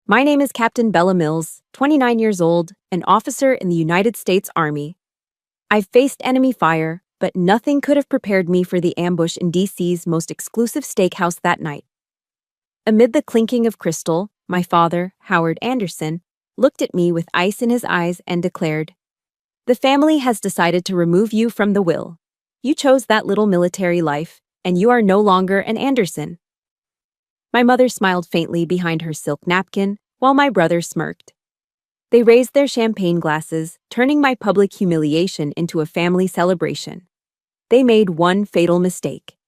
My name is Captain Bella Mills, 29 years old, an officer in the United States Army. I've faced enemy fire, but nothing could have prepared me for the ambush in DC's most exclusive steakhouse that night. Amid the clinking of crystal, my father, Howard Anderson, looked at me with ice in his eyes and declared, "The family has decided to remove you from the will. You chose that little military life, and you are no longer an Anderson." My mother smiled faintly behind her silk napkin, while my brother smirked. They raised their champagne glasses, turning my public humiliation into a family celebration. They made one fatal mistake.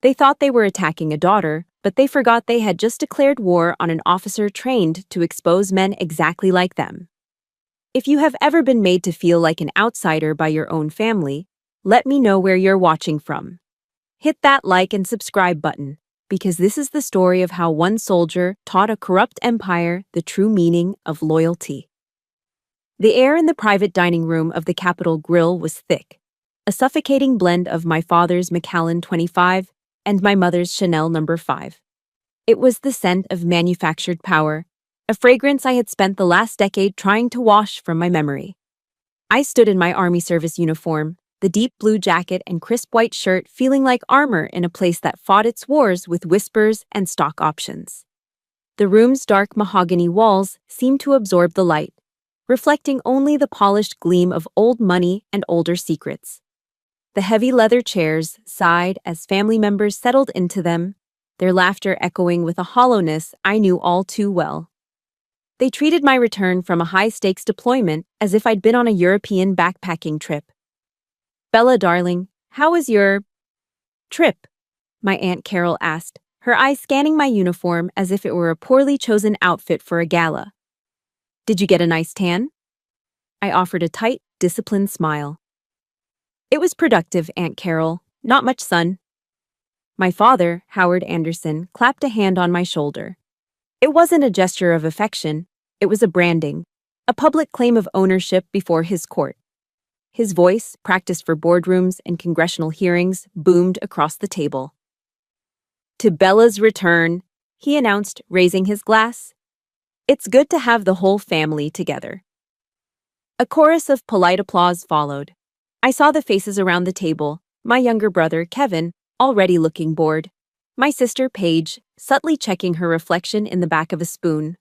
They thought they were attacking a daughter, but they forgot they had just declared war on an officer trained to expose men exactly like them. If you have ever been made to feel like an outsider by your own family, let me know where you're watching from. Hit that like and subscribe button, because this is the story of how one soldier taught a corrupt empire the true meaning of loyalty. The air in the private dining room of the Capitol Grill was thick, a suffocating blend of my father's Macallan 25 and my mother's Chanel No. 5. It was the scent of manufactured power, a fragrance I had spent the last decade trying to wash from my memory. I stood in my Army service uniform, the deep blue jacket and crisp white shirt feeling like armor in a place that fought its wars with whispers and stock options. The room's dark mahogany walls seemed to absorb the light, reflecting only the polished gleam of old money and older secrets. The heavy leather chairs sighed as family members settled into them, their laughter echoing with a hollowness I knew all too well. They treated my return from a high-stakes deployment as if I'd been on a European backpacking trip. "Bella, darling, how was your trip?" my Aunt Carol asked, her eyes scanning my uniform as if it were a poorly chosen outfit for a gala. "Did you get a nice tan?" I offered a tight, disciplined smile. "It was productive, Aunt Carol. Not much sun." My father, Howard Anderson, clapped a hand on my shoulder. It wasn't a gesture of affection, it was a branding, a public claim of ownership before his court. His voice, practiced for boardrooms and congressional hearings, boomed across the table. "To Bella's return," he announced, raising his glass. "It's good to have the whole family together." A chorus of polite applause followed. I saw the faces around the table, my younger brother, Kevin, already looking bored, my sister, Paige, subtly checking her reflection in the back of a spoon,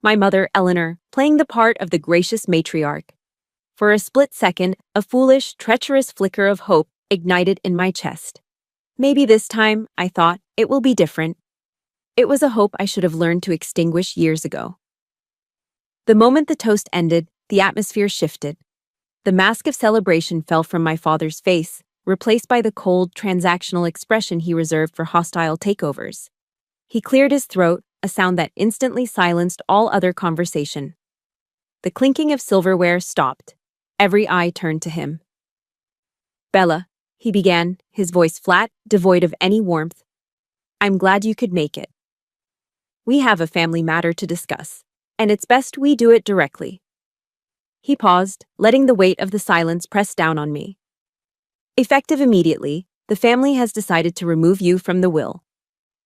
my mother, Eleanor, playing the part of the gracious matriarch. For a split second, a foolish, treacherous flicker of hope ignited in my chest. Maybe this time, I thought, it will be different. It was a hope I should have learned to extinguish years ago. The moment the toast ended, the atmosphere shifted. The mask of celebration fell from my father's face, replaced by the cold, transactional expression he reserved for hostile takeovers. He cleared his throat, a sound that instantly silenced all other conversation. The clinking of silverware stopped. Every eye turned to him. "Bella," he began, his voice flat, devoid of any warmth, "I'm glad you could make it. We have a family matter to discuss, and it's best we do it directly." He paused, letting the weight of the silence press down on me. "Effective immediately, the family has decided to remove you from the will.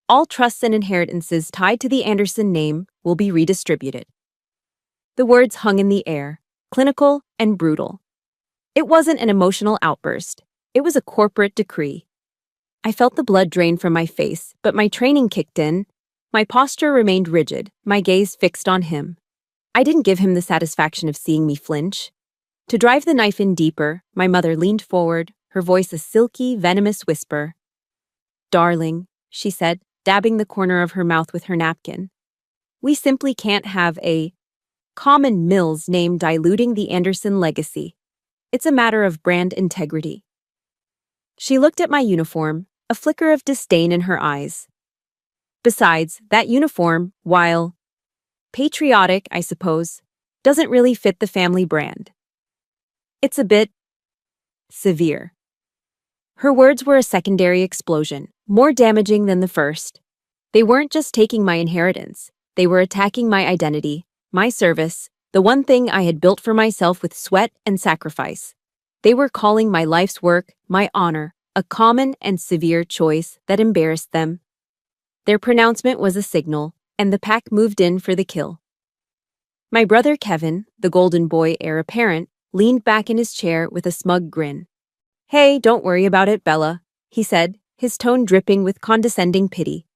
All trusts and inheritances tied to the Anderson name will be redistributed." The words hung in the air, clinical and brutal. It wasn't an emotional outburst. It was a corporate decree. I felt the blood drain from my face, but my training kicked in. My posture remained rigid, my gaze fixed on him. I didn't give him the satisfaction of seeing me flinch. To drive the knife in deeper, my mother leaned forward, her voice a silky, venomous whisper. "Darling," she said, dabbing the corner of her mouth with her napkin. "We simply can't have a common Mills name diluting the Anderson legacy. It's a matter of brand integrity." She looked at my uniform, a flicker of disdain in her eyes. "Besides, that uniform, while patriotic, I suppose, doesn't really fit the family brand. It's a bit severe." Her words were a secondary explosion, more damaging than the first. They weren't just taking my inheritance, they were attacking my identity, my service, the one thing I had built for myself with sweat and sacrifice. They were calling my life's work, my honor, a common and severe choice that embarrassed them. Their pronouncement was a signal, and the pack moved in for the kill. My brother Kevin, the golden boy heir apparent, leaned back in his chair with a smug grin. "Hey, don't worry about it, Bella," he said, his tone dripping with condescending pity.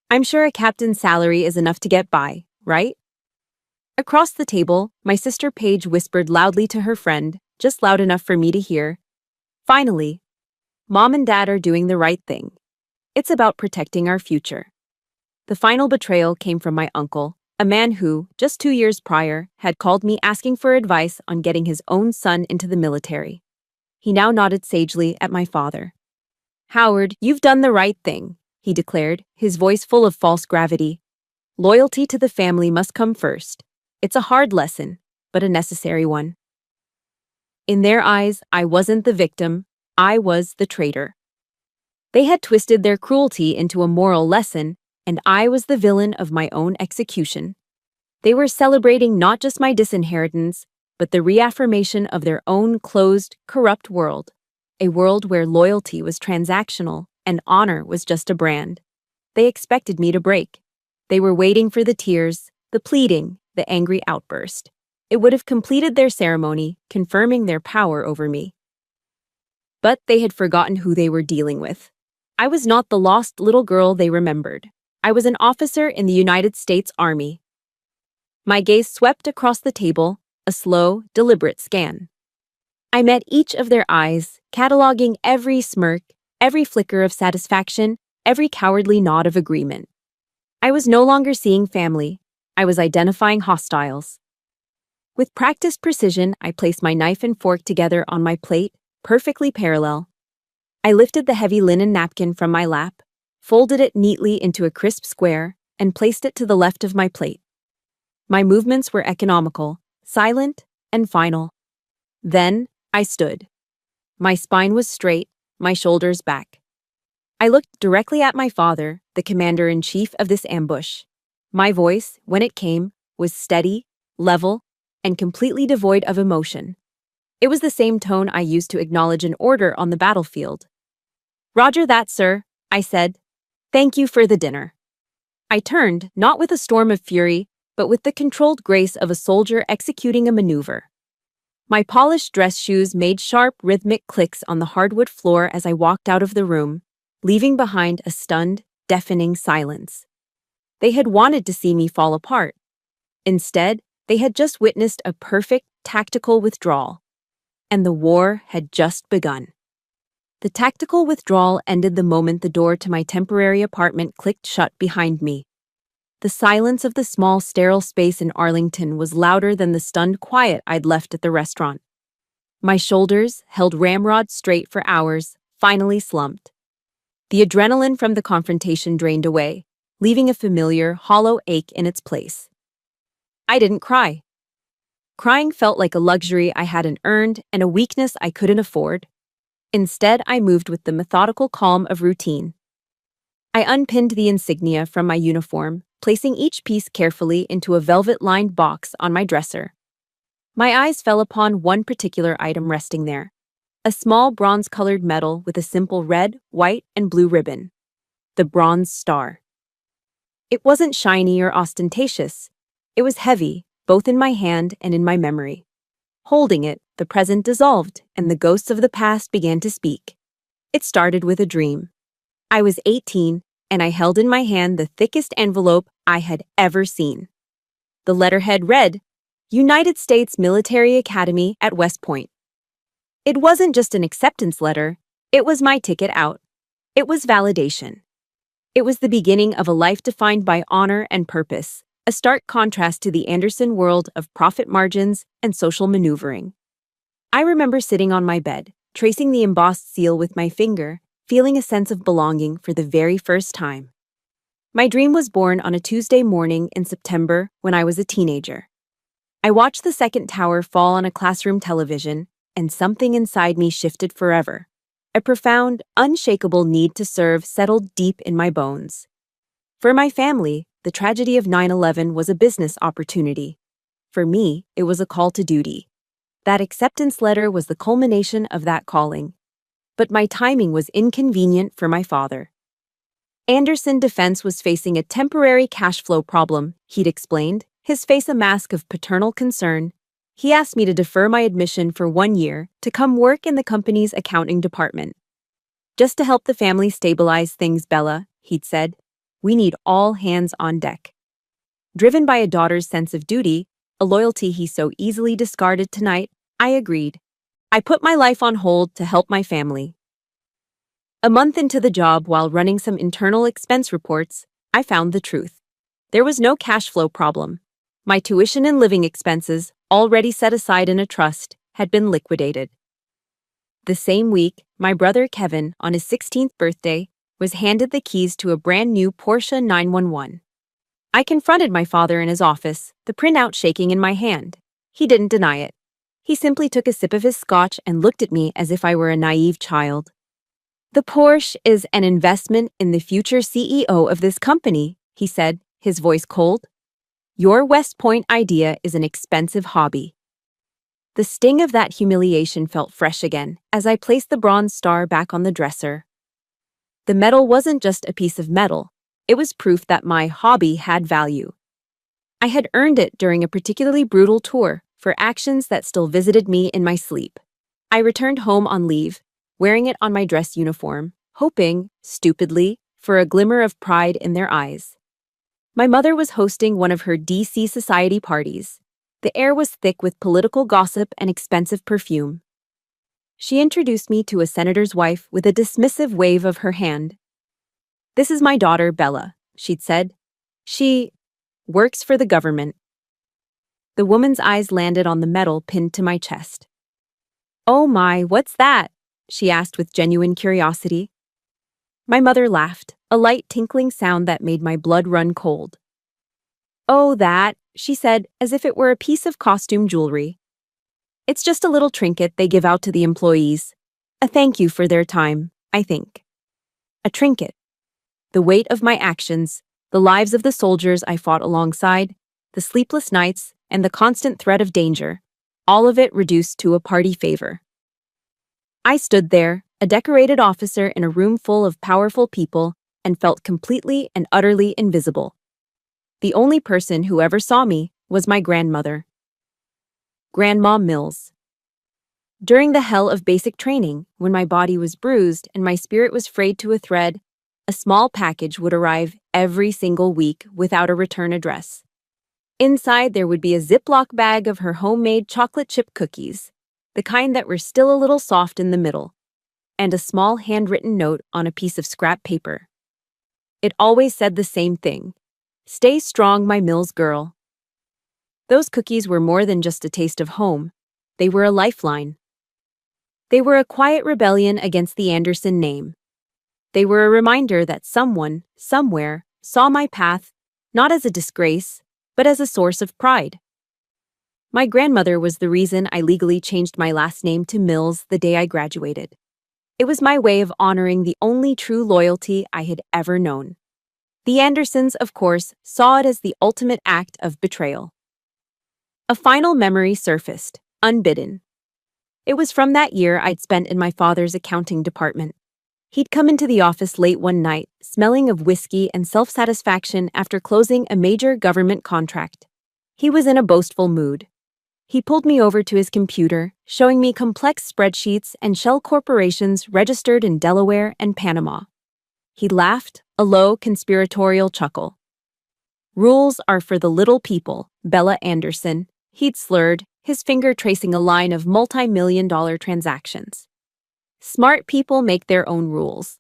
"I'm sure a captain's salary is enough to get by, right?" Across the table, my sister Paige whispered loudly to her friend, just loud enough for me to hear. "Finally, Mom and Dad are doing the right thing. It's about protecting our future." The final betrayal came from my uncle, a man who, just 2 years prior, had called me asking for advice on getting his own son into the military. He now nodded sagely at my father. "Howard, you've done the right thing," he declared, his voice full of false gravity. "Loyalty to the family must come first. It's a hard lesson, but a necessary one." In their eyes, I wasn't the victim, I was the traitor. They had twisted their cruelty into a moral lesson, and I was the villain of my own execution. They were celebrating not just my disinheritance, but the reaffirmation of their own closed, corrupt world, a world where loyalty was transactional and honor was just a brand. They expected me to break. They were waiting for the tears, the pleading, the angry outburst. It would have completed their ceremony, confirming their power over me. But they had forgotten who they were dealing with. I was not the lost little girl they remembered. I was an officer in the United States Army. My gaze swept across the table, a slow, deliberate scan. I met each of their eyes, cataloging every smirk, every flicker of satisfaction, every cowardly nod of agreement. I was no longer seeing family. I was identifying hostiles. With practiced precision, I placed my knife and fork together on my plate, perfectly parallel. I lifted the heavy linen napkin from my lap, folded it neatly into a crisp square, and placed it to the left of my plate. My movements were economical, silent, and final. Then, I stood. My spine was straight, my shoulders back. I looked directly at my father, the commander-in-chief of this ambush. My voice, when it came, was steady, level, and completely devoid of emotion. It was the same tone I used to acknowledge an order on the battlefield. "Roger that, sir," I said. "Thank you for the dinner." I turned, not with a storm of fury, but with the controlled grace of a soldier executing a maneuver. My polished dress shoes made sharp, rhythmic clicks on the hardwood floor as I walked out of the room, leaving behind a stunned, deafening silence. They had wanted to see me fall apart. Instead, they had just witnessed a perfect, tactical withdrawal. And the war had just begun. The tactical withdrawal ended the moment the door to my temporary apartment clicked shut behind me. The silence of the small, sterile space in Arlington was louder than the stunned quiet I'd left at the restaurant. My shoulders, held ramrod straight for hours, finally slumped. The adrenaline from the confrontation drained away, leaving a familiar, hollow ache in its place. I didn't cry. Crying felt like a luxury I hadn't earned and a weakness I couldn't afford. Instead, I moved with the methodical calm of routine. I unpinned the insignia from my uniform, placing each piece carefully into a velvet-lined box on my dresser. My eyes fell upon one particular item resting there, a small bronze-colored medal with a simple red, white, and blue ribbon. The Bronze Star. It wasn't shiny or ostentatious. It was heavy, both in my hand and in my memory. Holding it, the present dissolved, and the ghosts of the past began to speak. It started with a dream. I was 18, and I held in my hand the thickest envelope I had ever seen. The letterhead read, United States Military Academy at West Point. It wasn't just an acceptance letter, it was my ticket out. It was validation. It was the beginning of a life defined by honor and purpose, a stark contrast to the Anderson world of profit margins and social maneuvering. I remember sitting on my bed, tracing the embossed seal with my finger, feeling a sense of belonging for the very first time. My dream was born on a Tuesday morning in September when I was a teenager. I watched the second tower fall on a classroom television, and something inside me shifted forever. A profound, unshakable need to serve settled deep in my bones. For my family, the tragedy of 9/11 was a business opportunity. For me, it was a call to duty. That acceptance letter was the culmination of that calling. But my timing was inconvenient for my father. Anderson Defense was facing a temporary cash flow problem, he'd explained, his face a mask of paternal concern. He asked me to defer my admission for 1 year to come work in the company's accounting department. Just to help the family stabilize things, Bella, he'd said. We need all hands on deck. Driven by a daughter's sense of duty, a loyalty he so easily discarded tonight, I agreed. I put my life on hold to help my family. A month into the job, while running some internal expense reports, I found the truth. There was no cash flow problem. My tuition and living expenses, already set aside in a trust, had been liquidated. The same week, my brother Kevin, on his 16th birthday, was handed the keys to a brand new Porsche 911. I confronted my father in his office, the printout shaking in my hand. He didn't deny it. He simply took a sip of his scotch and looked at me as if I were a naive child. The Porsche is an investment in the future CEO of this company, he said, his voice cold. Your West Point idea is an expensive hobby. The sting of that humiliation felt fresh again as I placed the bronze star back on the dresser. The medal wasn't just a piece of metal, it was proof that my hobby had value. I had earned it during a particularly brutal tour for actions that still visited me in my sleep. I returned home on leave, wearing it on my dress uniform, hoping, stupidly, for a glimmer of pride in their eyes. My mother was hosting one of her DC society parties. The air was thick with political gossip and expensive perfume. She introduced me to a senator's wife with a dismissive wave of her hand. This is my daughter, Bella, she'd said. She works for the government. The woman's eyes landed on the medal pinned to my chest. Oh my, what's that? She asked with genuine curiosity. My mother laughed, a light tinkling sound that made my blood run cold. Oh, that, she said, as if it were a piece of costume jewelry. It's just a little trinket they give out to the employees. A thank you for their time, I think. A trinket. The weight of my actions, the lives of the soldiers I fought alongside, the sleepless nights, and the constant threat of danger, all of it reduced to a party favor. I stood there, a decorated officer in a room full of powerful people, and felt completely and utterly invisible. The only person who ever saw me was my grandmother. Grandma Mills. During the hell of basic training, when my body was bruised and my spirit was frayed to a thread, a small package would arrive every single week without a return address. Inside, there would be a Ziploc bag of her homemade chocolate chip cookies, the kind that were still a little soft in the middle, and a small handwritten note on a piece of scrap paper. It always said the same thing. Stay strong, my Mills girl. Those cookies were more than just a taste of home. They were a lifeline. They were a quiet rebellion against the Anderson name. They were a reminder that someone, somewhere, saw my path, not as a disgrace, but as a source of pride. My grandmother was the reason I legally changed my last name to Mills the day I graduated. It was my way of honoring the only true loyalty I had ever known. The Andersons, of course, saw it as the ultimate act of betrayal. A final memory surfaced, unbidden. It was from that year I'd spent in my father's accounting department. He'd come into the office late one night, smelling of whiskey and self-satisfaction after closing a major government contract. He was in a boastful mood. He pulled me over to his computer, showing me complex spreadsheets and shell corporations registered in Delaware and Panama. He laughed, a low, conspiratorial chuckle. Rules are for the little people, Bella Anderson, he'd slurred, his finger tracing a line of multi-million-dollar transactions. Smart people make their own rules.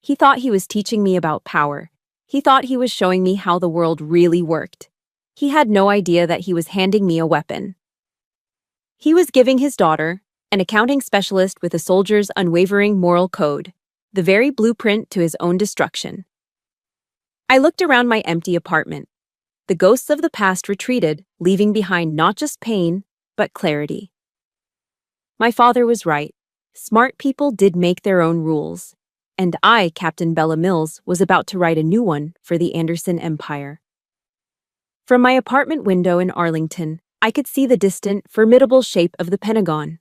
He thought he was teaching me about power. He thought he was showing me how the world really worked. He had no idea that he was handing me a weapon. He was giving his daughter, an accounting specialist with a soldier's unwavering moral code, the very blueprint to his own destruction. I looked around my empty apartment. The ghosts of the past retreated, leaving behind not just pain, but clarity. My father was right. Smart people did make their own rules, and I, Captain Bella Mills, was about to write a new one for the Anderson Empire. From my apartment window in Arlington, I could see the distant, formidable shape of the Pentagon.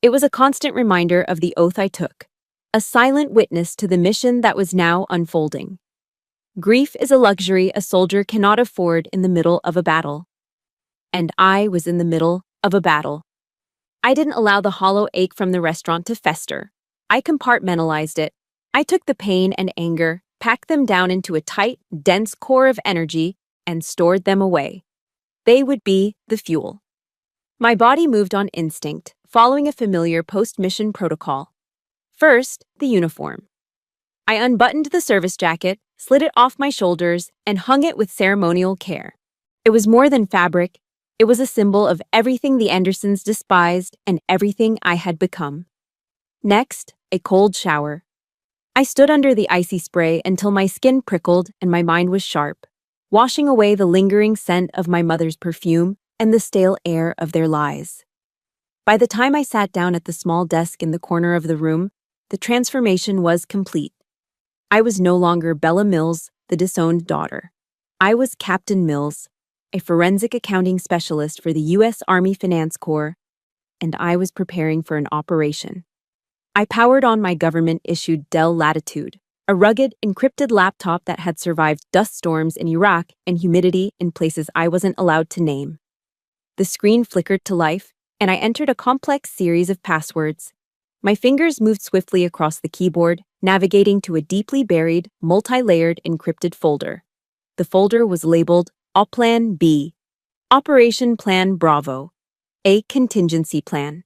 It was a constant reminder of the oath I took, a silent witness to the mission that was now unfolding. Grief is a luxury a soldier cannot afford in the middle of a battle. and I was in the middle of a battle. I didn't allow the hollow ache from the restaurant to fester. I compartmentalized it. I took the pain and anger, packed them down into a tight, dense core of energy, and stored them away. They would be the fuel. My body moved on instinct, following a familiar post-mission protocol. First, the uniform. I unbuttoned the service jacket, slid it off my shoulders, and hung it with ceremonial care. It was more than fabric. It was a symbol of everything the Andersons despised and everything I had become. Next, a cold shower. I stood under the icy spray until my skin prickled and my mind was sharp, washing away the lingering scent of my mother's perfume and the stale air of their lies. By the time I sat down at the small desk in the corner of the room, the transformation was complete. I was no longer Bella Mills, the disowned daughter. I was Captain Mills, a forensic accounting specialist for the U.S. Army Finance Corps, and I was preparing for an operation. I powered on my government-issued Dell Latitude, a rugged, encrypted laptop that had survived dust storms in Iraq and humidity in places I wasn't allowed to name. The screen flickered to life, and I entered a complex series of passwords. My fingers moved swiftly across the keyboard, navigating to a deeply buried, multi-layered encrypted folder. The folder was labeled Oplan B, Operation Plan Bravo, a contingency plan.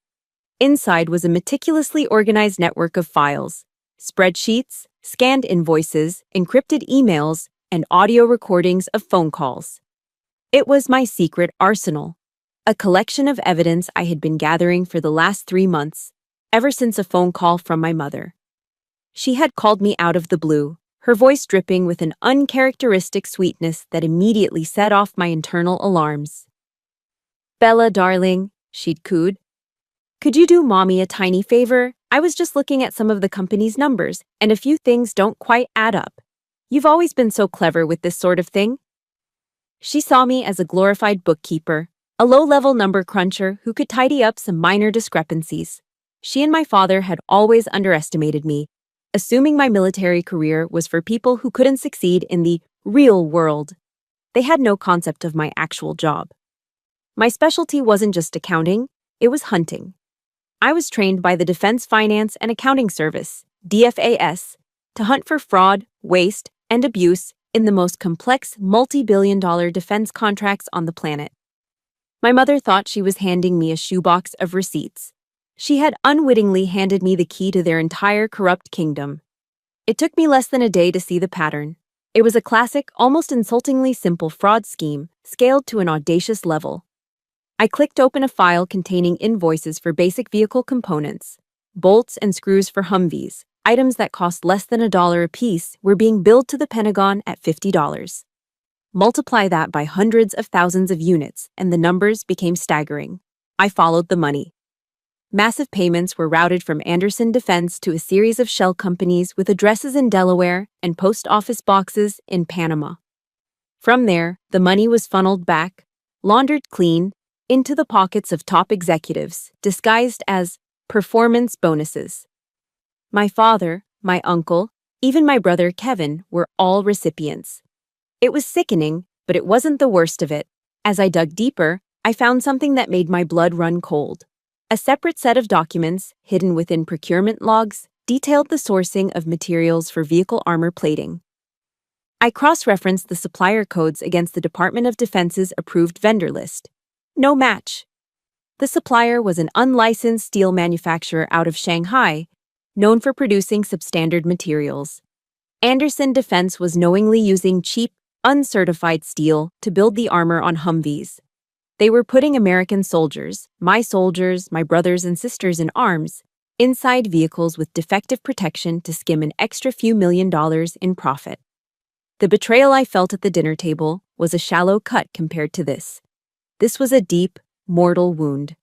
Inside was a meticulously organized network of files, spreadsheets, scanned invoices, encrypted emails, and audio recordings of phone calls. It was my secret arsenal, a collection of evidence I had been gathering for the last 3 months, ever since a phone call from my mother. She had called me out of the blue, her voice dripping with an uncharacteristic sweetness that immediately set off my internal alarms. "Bella, darling," she'd cooed. "Could you do Mommy a tiny favor? I was just looking at some of the company's numbers, and a few things don't quite add up. You've always been so clever with this sort of thing." She saw me as a glorified bookkeeper, a low-level number cruncher who could tidy up some minor discrepancies. She and my father had always underestimated me, assuming my military career was for people who couldn't succeed in the real world. They had no concept of my actual job. My specialty wasn't just accounting, it was hunting. I was trained by the Defense Finance and Accounting Service, DFAS, to hunt for fraud, waste, and abuse in the most complex multi-billion-dollar defense contracts on the planet. My mother thought she was handing me a shoebox of receipts. She had unwittingly handed me the key to their entire corrupt kingdom. It took me less than a day to see the pattern. It was a classic, almost insultingly simple fraud scheme, scaled to an audacious level. I clicked open a file containing invoices for basic vehicle components. Bolts and screws for Humvees, items that cost less than $1 a piece, were being billed to the Pentagon at $50. Multiply that by hundreds of thousands of units, and the numbers became staggering. I followed the money. Massive payments were routed from Anderson Defense to a series of shell companies with addresses in Delaware and post office boxes in Panama. From there, the money was funneled back, laundered clean, into the pockets of top executives, disguised as performance bonuses. My father, my uncle, even my brother Kevin were all recipients. It was sickening, but it wasn't the worst of it. As I dug deeper, I found something that made my blood run cold. A separate set of documents, hidden within procurement logs, detailed the sourcing of materials for vehicle armor plating. I cross-referenced the supplier codes against the Department of Defense's approved vendor list. No match. The supplier was an unlicensed steel manufacturer out of Shanghai, known for producing substandard materials. Anderson Defense was knowingly using cheap, uncertified steel to build the armor on Humvees. They were putting American soldiers, my brothers and sisters in arms, inside vehicles with defective protection to skim an extra few $1,000,000 in profit. The betrayal I felt at the dinner table was a shallow cut compared to this. This was a deep, mortal wound.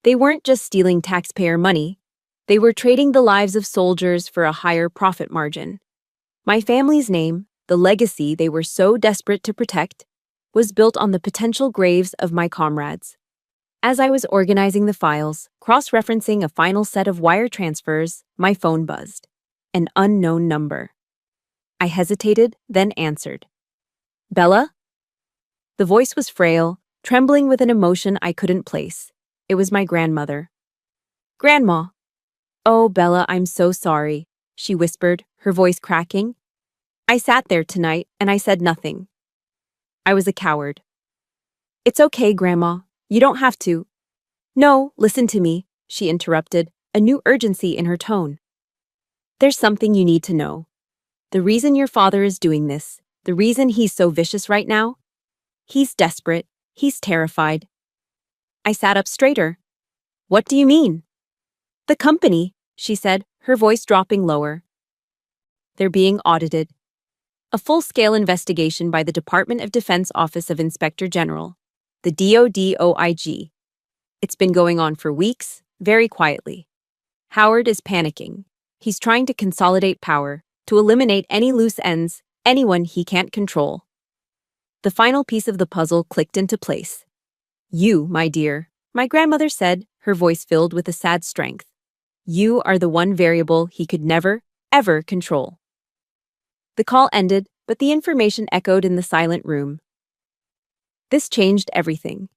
They weren't just stealing taxpayer money. They were trading the lives of soldiers for a higher profit margin. My family's name, the legacy they were so desperate to protect, was built on the potential graves of my comrades. As I was organizing the files, cross-referencing a final set of wire transfers, my phone buzzed. An unknown number. I hesitated, then answered. "Bella?" The voice was frail, trembling with an emotion I couldn't place. It was my grandmother. "Grandma." "Oh, Bella, I'm so sorry," she whispered, her voice cracking. "I sat there tonight, and I said nothing. I was a coward." "It's okay, Grandma. You don't have to." "No, listen to me," she interrupted, a new urgency in her tone. "There's something you need to know. The reason your father is doing this, the reason he's so vicious right now, he's desperate, he's terrified." I sat up straighter. "What do you mean?" "The company," she said, her voice dropping lower. "They're being audited. A full-scale investigation by the Department of Defense Office of Inspector General, the DODOIG. It's been going on for weeks, very quietly. Howard is panicking. He's trying to consolidate power, to eliminate any loose ends, anyone he can't control." The final piece of the puzzle clicked into place. "You, my dear," my grandmother said, her voice filled with a sad strength. "You are the one variable he could never, ever control." The call ended, but the information echoed in the silent room. This changed everything.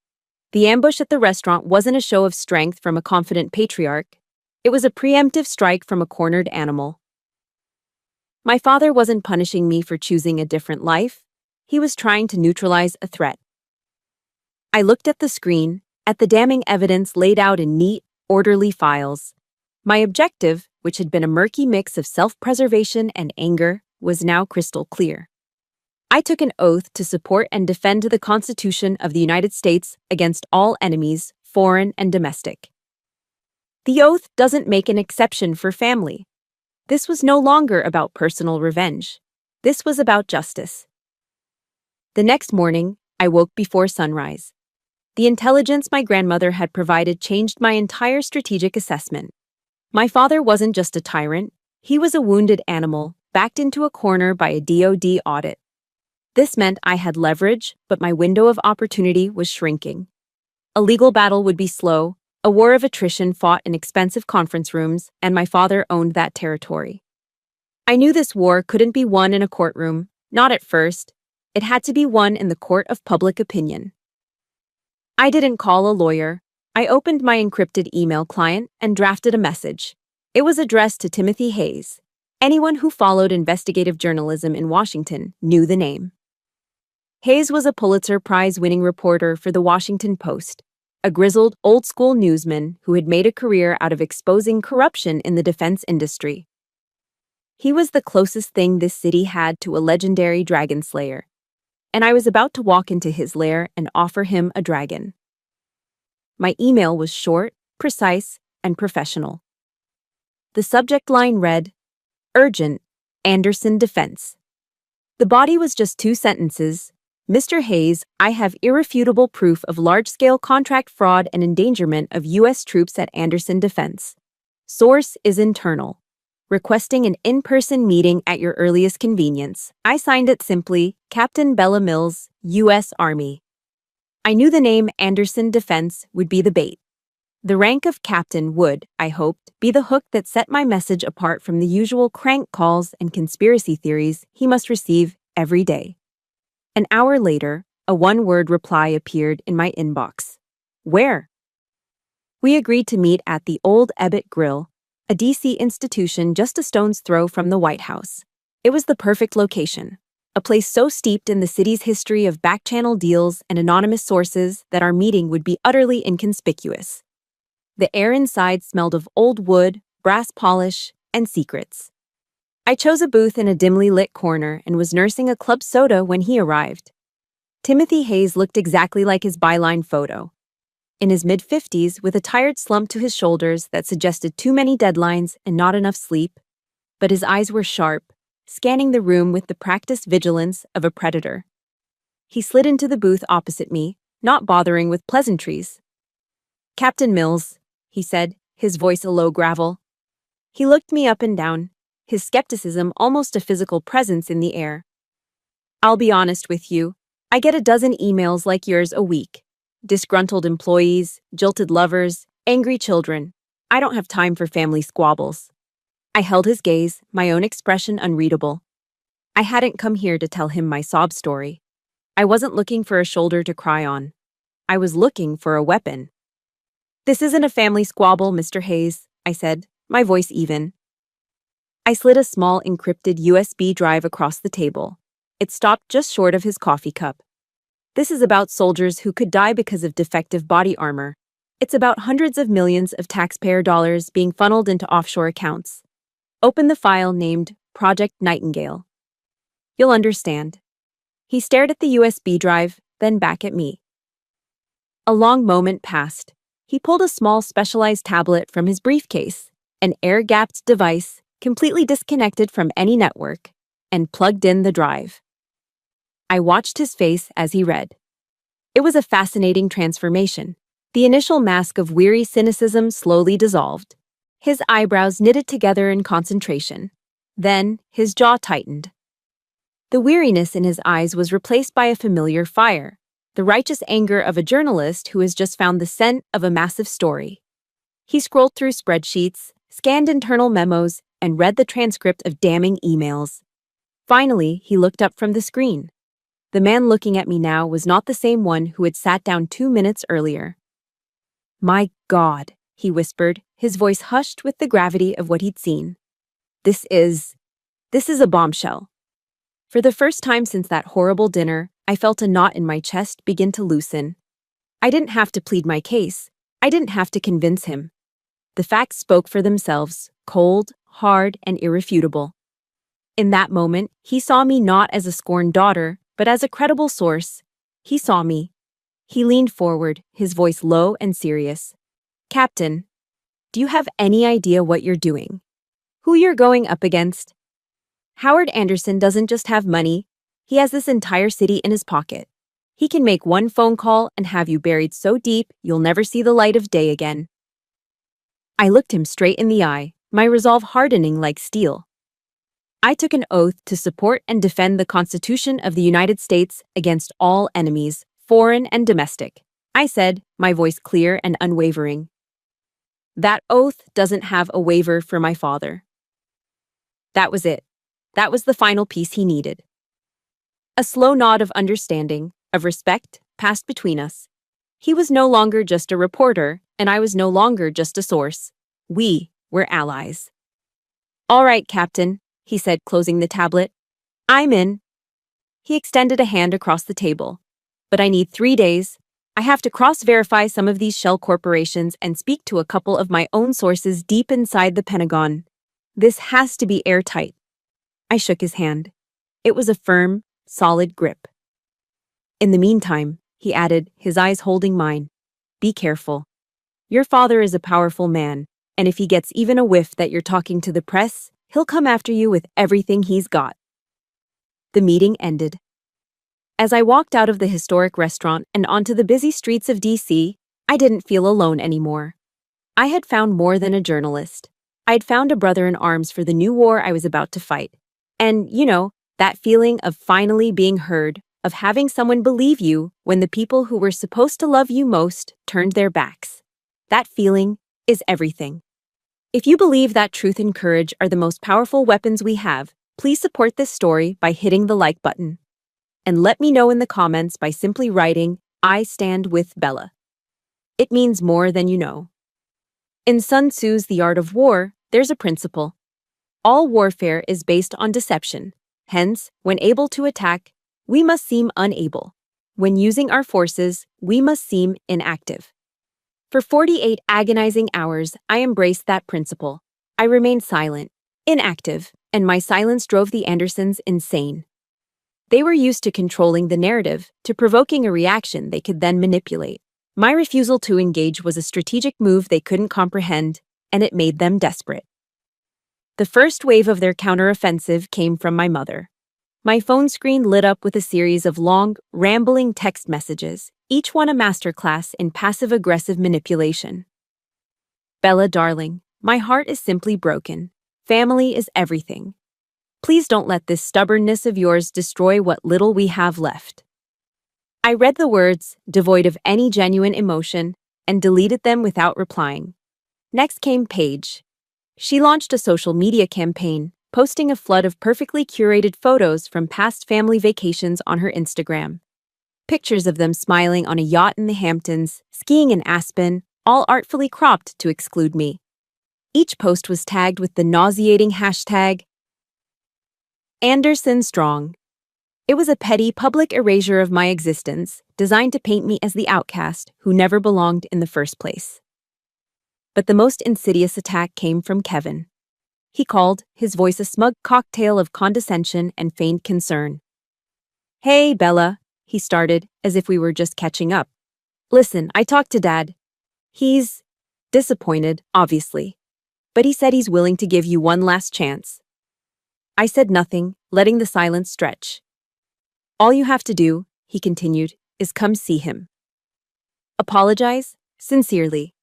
The ambush at the restaurant wasn't a show of strength from a confident patriarch. It was a preemptive strike from a cornered animal. My father wasn't punishing me for choosing a different life. He was trying to neutralize a threat. I looked at the screen, at the damning evidence laid out in neat, orderly files. My objective, which had been a murky mix of self-preservation and anger, was now crystal clear. I took an oath to support and defend the Constitution of the United States against all enemies, foreign and domestic. The oath doesn't make an exception for family. This was no longer about personal revenge. This was about justice. The next morning, I woke before sunrise. The intelligence my grandmother had provided changed my entire strategic assessment. My father wasn't just a tyrant, he was a wounded animal, backed into a corner by a DOD audit. This meant I had leverage, but my window of opportunity was shrinking. A legal battle would be slow, a war of attrition fought in expensive conference rooms, and my father owned that territory. I knew this war couldn't be won in a courtroom, not at first. It had to be won in the court of public opinion. I didn't call a lawyer. I opened my encrypted email client and drafted a message. It was addressed to Timothy Hayes. Anyone who followed investigative journalism in Washington knew the name. Hayes was a Pulitzer Prize-winning reporter for The Washington Post, a grizzled, old-school newsman who had made a career out of exposing corruption in the defense industry. He was the closest thing this city had to a legendary dragon slayer, and I was about to walk into his lair and offer him a dragon. My email was short, precise, and professional. The subject line read, "Urgent, Anderson Defense." The body was just 2 sentences. "Mr. Hayes, I have irrefutable proof of large-scale contract fraud and endangerment of U.S. troops at Anderson Defense. Source is internal. Requesting an in-person meeting at your earliest convenience." I signed it simply, Captain Bella Mills, U.S. Army. I knew the name Anderson Defense would be the bait. The rank of captain would, I hoped, be the hook that set my message apart from the usual crank calls and conspiracy theories he must receive every day. An hour later, a one-word reply appeared in my inbox. "Where?" We agreed to meet at the Old Ebbitt Grill, a D.C. institution just a stone's throw from the White House. It was the perfect location, a place so steeped in the city's history of back-channel deals and anonymous sources that our meeting would be utterly inconspicuous. The air inside smelled of old wood, brass polish, and secrets. I chose a booth in a dimly lit corner and was nursing a club soda when he arrived. Timothy Hayes looked exactly like his byline photo. In his mid-50s, with a tired slump to his shoulders that suggested too many deadlines and not enough sleep, but his eyes were sharp, scanning the room with the practiced vigilance of a predator. He slid into the booth opposite me, not bothering with pleasantries. "Captain Mills," he said, his voice a low gravel. He looked me up and down, his skepticism almost a physical presence in the air. "I'll be honest with you, I get a dozen emails like yours a week. Disgruntled employees, jilted lovers, angry children. I don't have time for family squabbles." I held his gaze, my own expression unreadable. I hadn't come here to tell him my sob story. I wasn't looking for a shoulder to cry on. I was looking for a weapon. "This isn't a family squabble, Mr. Hayes," I said, my voice even. I slid a small encrypted USB drive across the table. It stopped just short of his coffee cup. "This is about soldiers who could die because of defective body armor. It's about hundreds of millions of taxpayer dollars being funneled into offshore accounts. Open the file named Project Nightingale. You'll understand." He stared at the USB drive, then back at me. A long moment passed. He pulled a small specialized tablet from his briefcase, an air-gapped device completely disconnected from any network, and plugged in the drive. I watched his face as he read. It was a fascinating transformation. The initial mask of weary cynicism slowly dissolved. His eyebrows knitted together in concentration. Then, his jaw tightened. The weariness in his eyes was replaced by a familiar fire, the righteous anger of a journalist who has just found the scent of a massive story. He scrolled through spreadsheets, scanned internal memos, and read the transcript of damning emails. Finally, he looked up from the screen. The man looking at me now was not the same one who had sat down 2 minutes earlier. "My God," he whispered, his voice hushed with the gravity of what he'd seen. This is a bombshell." For the first time since that horrible dinner, I felt a knot in my chest begin to loosen. I didn't have to plead my case. I didn't have to convince him. The facts spoke for themselves, cold, hard, and irrefutable. In that moment, he saw me not as a scorned daughter, but as a credible source. He saw me. He leaned forward, his voice low and serious. "Captain, do you have any idea what you're doing? Who you're going up against? Howard Anderson doesn't just have money, he has this entire city in his pocket. He can make one phone call and have you buried so deep you'll never see the light of day again." I looked him straight in the eye, my resolve hardening like steel. "I took an oath to support and defend the Constitution of the United States against all enemies, foreign and domestic," I said, my voice clear and unwavering. "That oath doesn't have a waiver for my father." That was it. That was the final piece he needed. A slow nod of understanding, of respect, passed between us. He was no longer just a reporter, and I was no longer just a source. We were allies. "All right, Captain," he said, closing the tablet. "I'm in." He extended a hand across the table. "But I need 3 days. I have to cross-verify some of these shell corporations and speak to a couple of my own sources deep inside the Pentagon. This has to be airtight." I shook his hand. It was a firm, solid grip. "In the meantime," he added, his eyes holding mine, "be careful. Your father is a powerful man, and if he gets even a whiff that you're talking to the press, he'll come after you with everything he's got." The meeting ended. As I walked out of the historic restaurant and onto the busy streets of D.C., I didn't feel alone anymore. I had found more than a journalist. I'd found a brother in arms for the new war I was about to fight. And, that feeling of finally being heard, of having someone believe you when the people who were supposed to love you most turned their backs. That feeling is everything. If you believe that truth and courage are the most powerful weapons we have, please support this story by hitting the like button. And let me know in the comments by simply writing, "I stand with Bella." It means more than you know. In Sun Tzu's The Art of War, there's a principle. All warfare is based on deception. Hence, when able to attack, we must seem unable. When using our forces, we must seem inactive. For 48 agonizing hours, I embraced that principle. I remained silent, inactive, and my silence drove the Andersons insane. They were used to controlling the narrative, to provoking a reaction they could then manipulate. My refusal to engage was a strategic move they couldn't comprehend, and it made them desperate. The first wave of their counteroffensive came from my mother. My phone screen lit up with a series of long, rambling text messages, each one a masterclass in passive-aggressive manipulation. "Bella, darling, my heart is simply broken. Family is everything. Please don't let this stubbornness of yours destroy what little we have left." I read the words, devoid of any genuine emotion, and deleted them without replying. Next came Paige. She launched a social media campaign, posting a flood of perfectly curated photos from past family vacations on her Instagram. Pictures of them smiling on a yacht in the Hamptons, skiing in Aspen, all artfully cropped to exclude me. Each post was tagged with the nauseating hashtag Anderson Strong. It was a petty public erasure of my existence, designed to paint me as the outcast who never belonged in the first place. But the most insidious attack came from Kevin. He called, his voice a smug cocktail of condescension and feigned concern. "Hey, Bella," he started, as if we were just catching up. "Listen, I talked to Dad. He's disappointed, obviously. But he said he's willing to give you one last chance." I said nothing, letting the silence stretch. "All you have to do," he continued, "is come see him. Apologize, sincerely.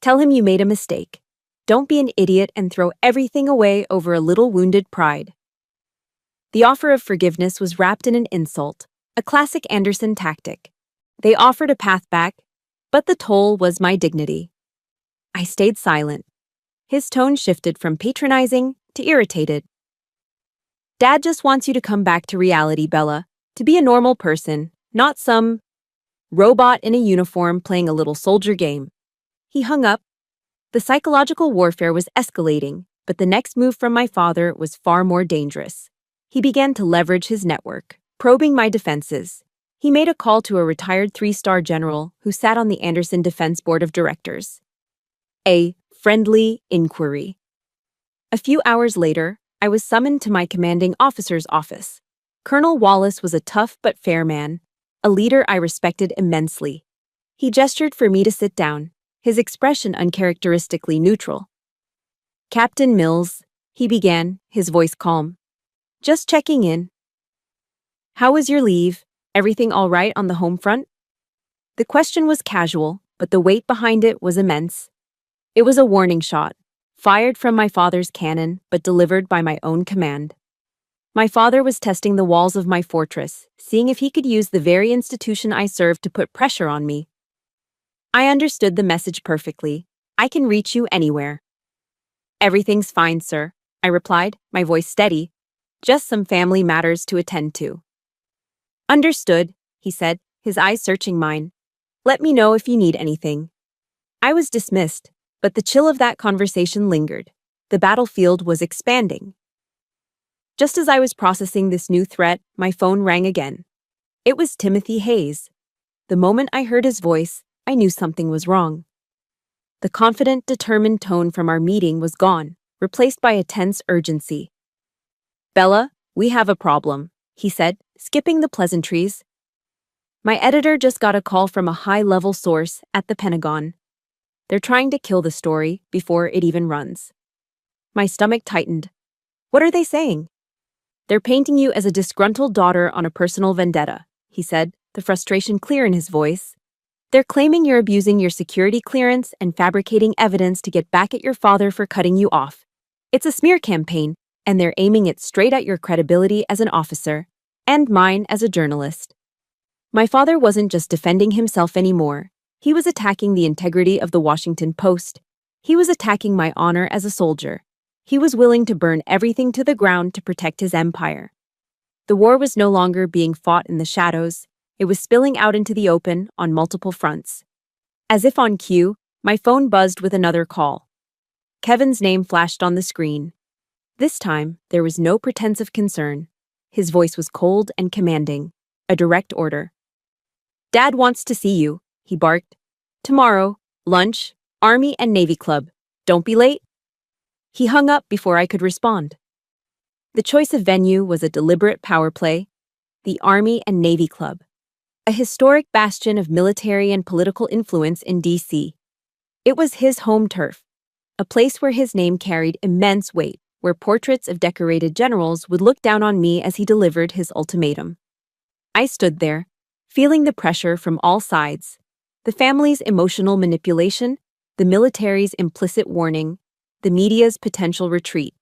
Tell him you made a mistake. Don't be an idiot and throw everything away over a little wounded pride." The offer of forgiveness was wrapped in an insult, a classic Anderson tactic. They offered a path back, but the toll was my dignity. I stayed silent. His tone shifted from patronizing to irritated. "Dad just wants you to come back to reality, Bella, to be a normal person, not some robot in a uniform playing a little soldier game." He hung up. The psychological warfare was escalating, but the next move from my father was far more dangerous. He began to leverage his network, probing my defenses. He made a call to a retired 3-star general who sat on the Anderson Defense Board of Directors. A friendly inquiry. A few hours later, I was summoned to my commanding officer's office. Colonel Wallace was a tough but fair man, a leader I respected immensely. He gestured for me to sit down, his expression uncharacteristically neutral. "Captain Mills," he began, his voice calm. "Just checking in. How was your leave? Everything all right on the home front?" The question was casual, but the weight behind it was immense. It was a warning shot, fired from my father's cannon, but delivered by my own command. My father was testing the walls of my fortress, seeing if he could use the very institution I served to put pressure on me. I understood the message perfectly. "I can reach you anywhere." "Everything's fine, sir," I replied, my voice steady. "Just some family matters to attend to." "Understood," he said, his eyes searching mine. "Let me know if you need anything." I was dismissed, but the chill of that conversation lingered. The battlefield was expanding. Just as I was processing this new threat, my phone rang again. It was Timothy Hayes. The moment I heard his voice, I knew something was wrong. The confident, determined tone from our meeting was gone, replaced by a tense urgency. "Bella, we have a problem," he said, skipping the pleasantries. "My editor just got a call from a high-level source at the Pentagon. They're trying to kill the story before it even runs." My stomach tightened. "What are they saying?" "They're painting you as a disgruntled daughter on a personal vendetta," he said, the frustration clear in his voice. "They're claiming you're abusing your security clearance and fabricating evidence to get back at your father for cutting you off. It's a smear campaign, and they're aiming it straight at your credibility as an officer, and mine as a journalist." My father wasn't just defending himself anymore. He was attacking the integrity of the Washington Post. He was attacking my honor as a soldier. He was willing to burn everything to the ground to protect his empire. The war was no longer being fought in the shadows. It was spilling out into the open on multiple fronts. As if on cue, my phone buzzed with another call. Kevin's name flashed on the screen. This time, there was no pretense of concern. His voice was cold and commanding, a direct order. "Dad wants to see you," he barked. "Tomorrow, lunch, Army and Navy Club. Don't be late." He hung up before I could respond. The choice of venue was a deliberate power play. The Army and Navy Club, a historic bastion of military and political influence in D.C. It was his home turf, a place where his name carried immense weight, where portraits of decorated generals would look down on me as he delivered his ultimatum. I stood there, feeling the pressure from all sides, the family's emotional manipulation, the military's implicit warning, the media's potential retreat.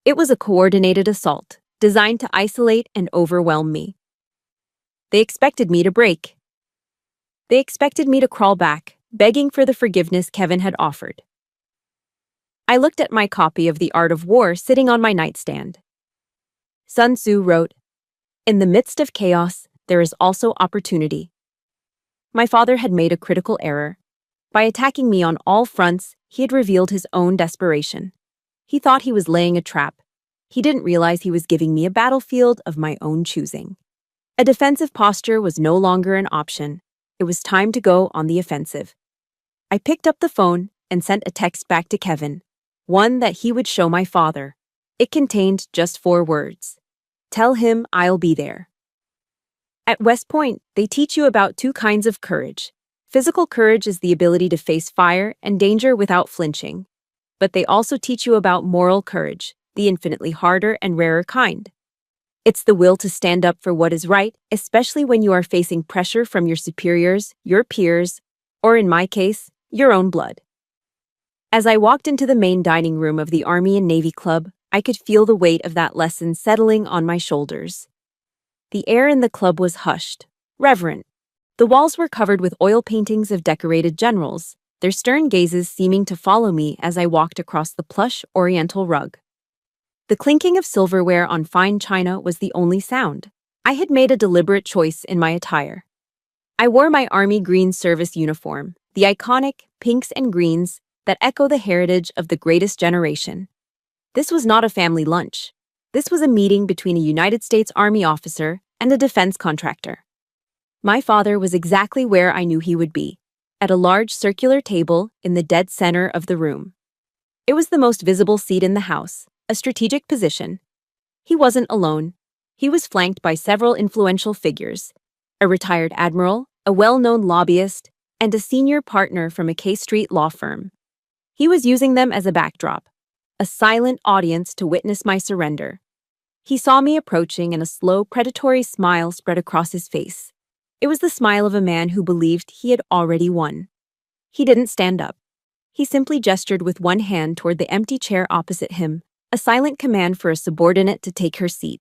It was a coordinated assault, designed to isolate and overwhelm me. They expected me to break. They expected me to crawl back, begging for the forgiveness Kevin had offered. I looked at my copy of The Art of War sitting on my nightstand. Sun Tzu wrote, "In the midst of chaos, there is also opportunity. My father had made a critical error. By attacking me on all fronts, he had revealed his own desperation. He thought he was laying a trap. He didn't realize he was giving me a battlefield of my own choosing. A defensive posture was no longer an option. It was time to go on the offensive. I picked up the phone and sent a text back to Kevin, one that he would show my father. It contained just 4 words. Tell him I'll be there. At West Point, they teach you about 2 kinds of courage. Physical courage is the ability to face fire and danger without flinching. But they also teach you about moral courage, the infinitely harder and rarer kind. It's the will to stand up for what is right, especially when you are facing pressure from your superiors, your peers, or in my case, your own blood. As I walked into the main dining room of the Army and Navy Club, I could feel the weight of that lesson settling on my shoulders. The air in the club was hushed, reverent. The walls were covered with oil paintings of decorated generals, their stern gazes seeming to follow me as I walked across the plush oriental rug. The clinking of silverware on fine china was the only sound. I had made a deliberate choice in my attire. I wore my Army Green Service uniform, the iconic pinks and greens that echo the heritage of the greatest generation. This was not a family lunch. This was a meeting between a United States Army officer and a defense contractor. My father was exactly where I knew he would be, at a large circular table in the dead center of the room. It was the most visible seat in the house, a strategic position. He wasn't alone. He was flanked by several influential figures, a retired admiral, a well-known lobbyist, and a senior partner from a K Street law firm. He was using them as a backdrop, a silent audience to witness my surrender. He saw me approaching and a slow, predatory smile spread across his face. It was the smile of a man who believed he had already won. He didn't stand up. He simply gestured with one hand toward the empty chair opposite him, a silent command for a subordinate to take her seat.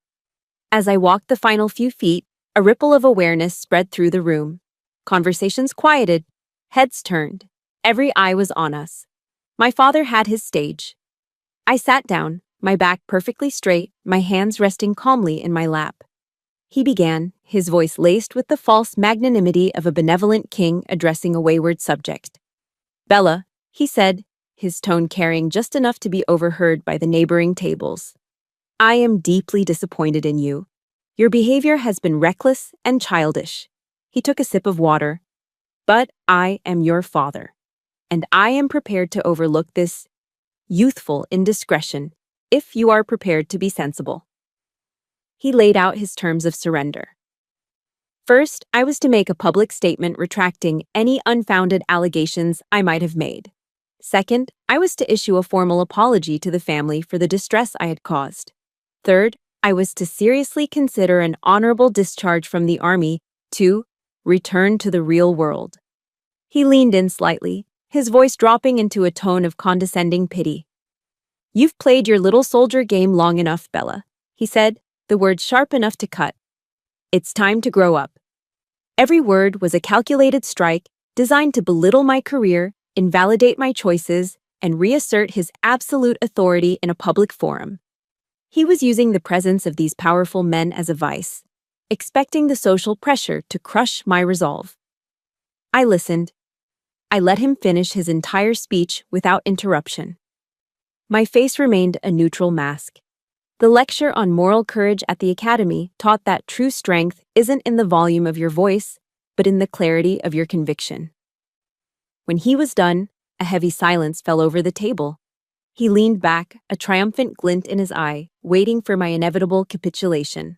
As I walked the final few feet, a ripple of awareness spread through the room. Conversations quieted, heads turned. Every eye was on us. My father had his stage. I sat down, my back perfectly straight, my hands resting calmly in my lap. He began, his voice laced with the false magnanimity of a benevolent king addressing a wayward subject. "Bella," he said, his tone carrying just enough to be overheard by the neighboring tables. "I am deeply disappointed in you. Your behavior has been reckless and childish." He took a sip of water. "But I am your father, and I am prepared to overlook this youthful indiscretion if you are prepared to be sensible." He laid out his terms of surrender. First, I was to make a public statement retracting any unfounded allegations I might have made. Second, I was to issue a formal apology to the family for the distress I had caused. Third, I was to seriously consider an honorable discharge from the Army to return to the real world. He leaned in slightly, his voice dropping into a tone of condescending pity. "You've played your little soldier game long enough, Bella," he said, the words sharp enough to cut. "It's time to grow up." Every word was a calculated strike designed to belittle my career, invalidate my choices, and reassert his absolute authority in a public forum. He was using the presence of these powerful men as a vice, expecting the social pressure to crush my resolve. I listened. I let him finish his entire speech without interruption. My face remained a neutral mask. The lecture on moral courage at the Academy taught that true strength isn't in the volume of your voice, but in the clarity of your conviction. When he was done, a heavy silence fell over the table. He leaned back, a triumphant glint in his eye, waiting for my inevitable capitulation.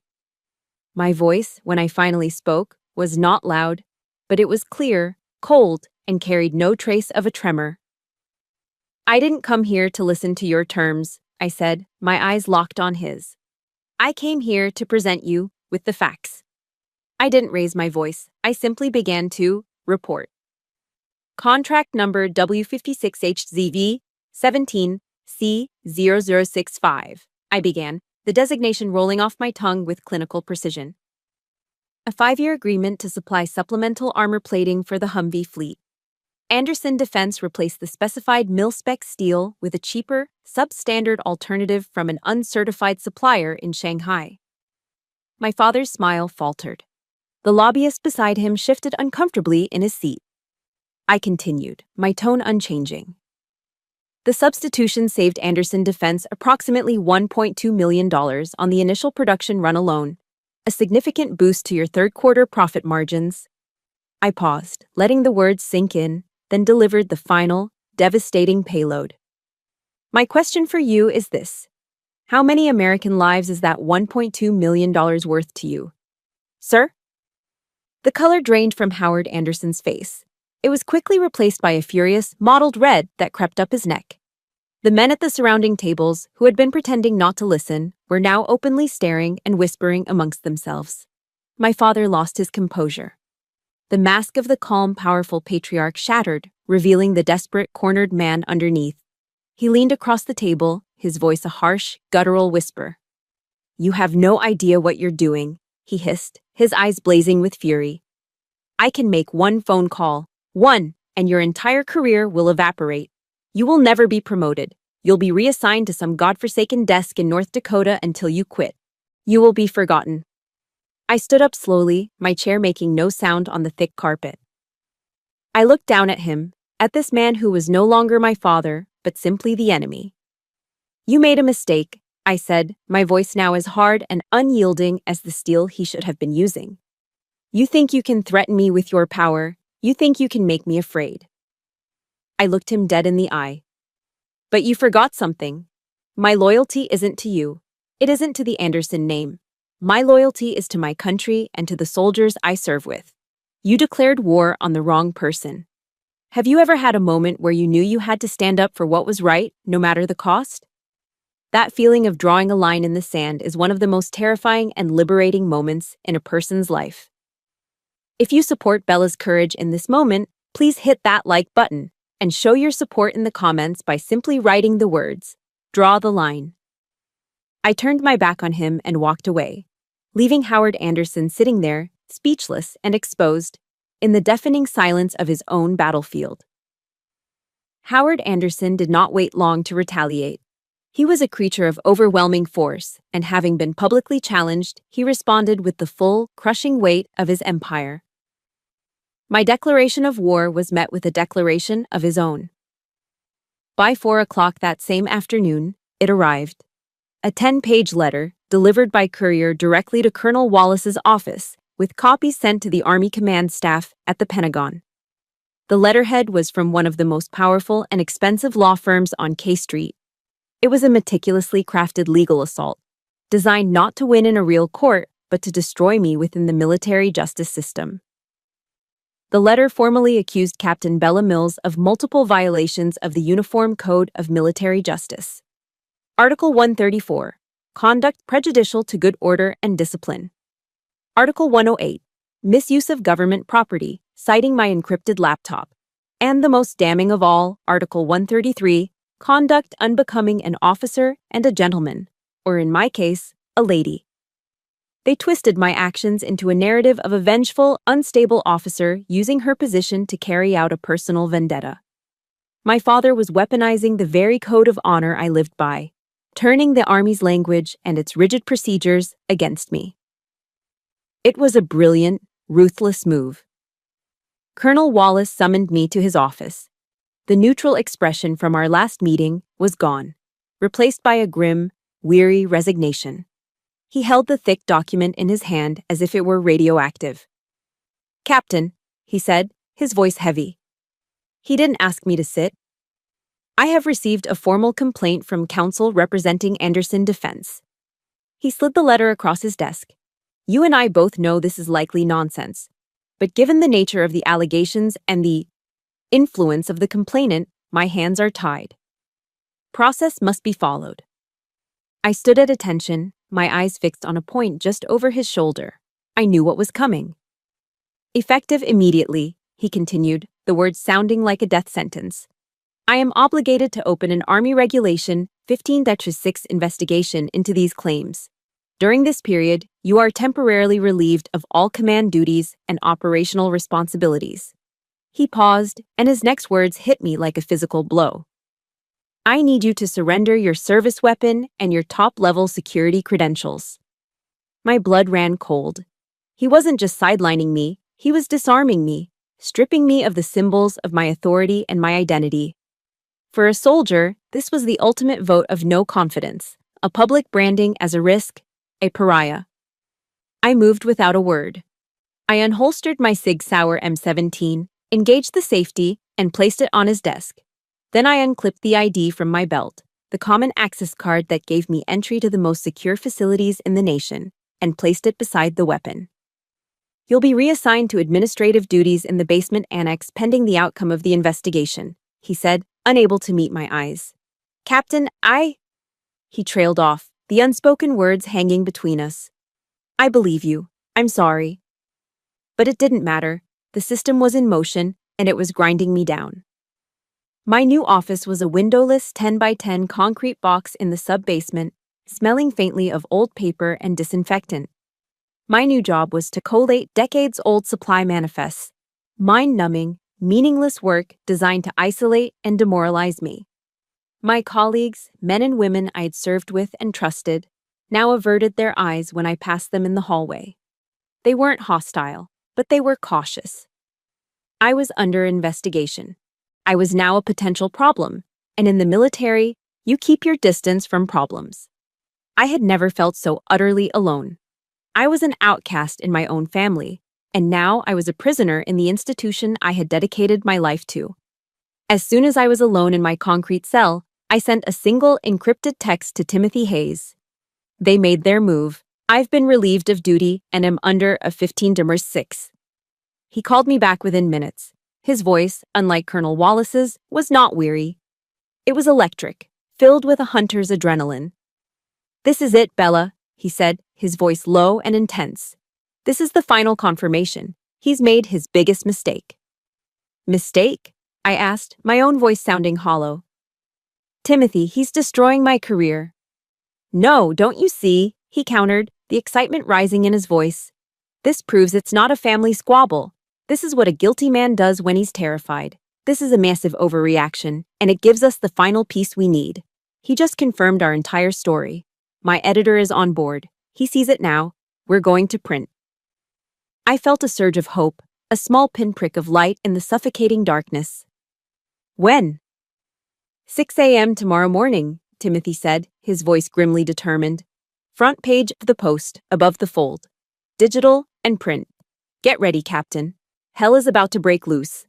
My voice, when I finally spoke, was not loud, but it was clear, cold, and carried no trace of a tremor. "I didn't come here to listen to your terms," I said, my eyes locked on his. "I came here to present you with the facts." I didn't raise my voice. I simply began to report. "Contract number W56HZV 17C0065, I began, the designation rolling off my tongue with clinical precision. "A 5-year agreement to supply supplemental armor plating for the Humvee fleet. Anderson Defense replaced the specified mil-spec steel with a cheaper, substandard alternative from an uncertified supplier in Shanghai." My father's smile faltered. The lobbyist beside him shifted uncomfortably in his seat. I continued, my tone unchanging. The substitution saved Anderson Defense approximately $1.2 million on the initial production run alone, a significant boost to your third-quarter profit margins. I paused, letting the words sink in, then delivered the final, devastating payload. My question for you is this. How many American lives is that $1.2 million worth to you? Sir? The color drained from Howard Anderson's face. It was quickly replaced by a furious, mottled red that crept up his neck. The men at the surrounding tables, who had been pretending not to listen, were now openly staring and whispering amongst themselves. My father lost his composure. The mask of the calm, powerful patriarch shattered, revealing the desperate, cornered man underneath. He leaned across the table, his voice a harsh, guttural whisper. "You have no idea what you're doing," he hissed, his eyes blazing with fury. "I can make one phone call, one, and your entire career will evaporate. You will never be promoted. You'll be reassigned to some godforsaken desk in North Dakota until you quit. You will be forgotten." I stood up slowly, my chair making no sound on the thick carpet. I looked down at him, at this man who was no longer my father, but simply the enemy. "You made a mistake," I said, my voice now as hard and unyielding as the steel he should have been using. "You think you can threaten me with your power. You think you can make me afraid." I looked him dead in the eye. "But you forgot something. My loyalty isn't to you. It isn't to the Anderson name. My loyalty is to my country and to the soldiers I serve with. You declared war on the wrong person. Have you ever had a moment where you knew you had to stand up for what was right, no matter the cost? That feeling of drawing a line in the sand is one of the most terrifying and liberating moments in a person's life. If you support Bella's courage in this moment, please hit that like button and show your support in the comments by simply writing the words, "Draw the line." I turned my back on him and walked away, leaving Howard Anderson sitting there, speechless and exposed, in the deafening silence of his own battlefield. Howard Anderson did not wait long to retaliate. He was a creature of overwhelming force, and having been publicly challenged, he responded with the full, crushing weight of his empire. My declaration of war was met with a declaration of his own. By 4 o'clock that same afternoon, it arrived. A 10-page letter, delivered by courier directly to Colonel Wallace's office, with copies sent to the Army command staff at the Pentagon. The letterhead was from one of the most powerful and expensive law firms on K Street. It was a meticulously crafted legal assault, designed not to win in a real court, but to destroy me within the military justice system. The letter formally accused Captain Bella Mills of multiple violations of the Uniform Code of Military Justice. Article 134, Conduct prejudicial to good order and discipline. Article 108, Misuse of government property, citing my encrypted laptop. And the most damning of all, Article 133, Conduct unbecoming an officer and a gentleman, or in my case, a lady. They twisted my actions into a narrative of a vengeful, unstable officer using her position to carry out a personal vendetta. My father was weaponizing the very code of honor I lived by, turning the Army's language and its rigid procedures against me. It was a brilliant, ruthless move. Colonel Wallace summoned me to his office. The neutral expression from our last meeting was gone, replaced by a grim, weary resignation. He held the thick document in his hand as if it were radioactive. "Captain," he said, his voice heavy. He didn't ask me to sit. "I have received a formal complaint from counsel representing Anderson Defense." He slid the letter across his desk. "You and I both know this is likely nonsense, but given the nature of the allegations and the influence of the complainant, my hands are tied. Process must be followed." I stood at attention, my eyes fixed on a point just over his shoulder. I knew what was coming. "Effective immediately," he continued, the words sounding like a death sentence. "I am obligated to open an Army Regulation 15-6 investigation into these claims. During this period, you are temporarily relieved of all command duties and operational responsibilities." He paused, and his next words hit me like a physical blow. "I need you to surrender your service weapon and your top-level security credentials." My blood ran cold. He wasn't just sidelining me, he was disarming me, stripping me of the symbols of my authority and my identity. For a soldier, this was the ultimate vote of no confidence, a public branding as a risk, a pariah. I moved without a word. I unholstered my Sig Sauer M17, engaged the safety, and placed it on his desk. Then I unclipped the ID from my belt, the common access card that gave me entry to the most secure facilities in the nation, and placed it beside the weapon. You'll be reassigned to administrative duties in the basement annex pending the outcome of the investigation, he said, unable to meet my eyes. Captain, He trailed off, the unspoken words hanging between us. I believe you. I'm sorry. But it didn't matter. The system was in motion, and it was grinding me down. My new office was a windowless 10x10 concrete box in the sub-basement, smelling faintly of old paper and disinfectant. My new job was to collate decades-old supply manifests, mind-numbing, meaningless work designed to isolate and demoralize me. My colleagues, men and women I had served with and trusted, now averted their eyes when I passed them in the hallway. They weren't hostile, but they were cautious. I was under investigation. I was now a potential problem, and in the military, you keep your distance from problems. I had never felt so utterly alone. I was an outcast in my own family, and now I was a prisoner in the institution I had dedicated my life to. As soon as I was alone in my concrete cell, I sent a single encrypted text to Timothy Hayes. They made their move. I've been relieved of duty and am under a 15-6. He called me back within minutes. His voice, unlike Colonel Wallace's, was not weary. It was electric, filled with a hunter's adrenaline. This is it, Bella, he said, his voice low and intense. This is the final confirmation. He's made his biggest mistake. Mistake? I asked, my own voice sounding hollow. Timothy, he's destroying my career. No, don't you see? He countered, the excitement rising in his voice. This proves it's not a family squabble. This is what a guilty man does when he's terrified. This is a massive overreaction, and it gives us the final piece we need. He just confirmed our entire story. My editor is on board. He sees it now. We're going to print. I felt a surge of hope, a small pinprick of light in the suffocating darkness. When? 6 a.m. tomorrow morning, Timothy said, his voice grimly determined. Front page of the Post, above the fold. Digital and print. Get ready, Captain. Hell is about to break loose.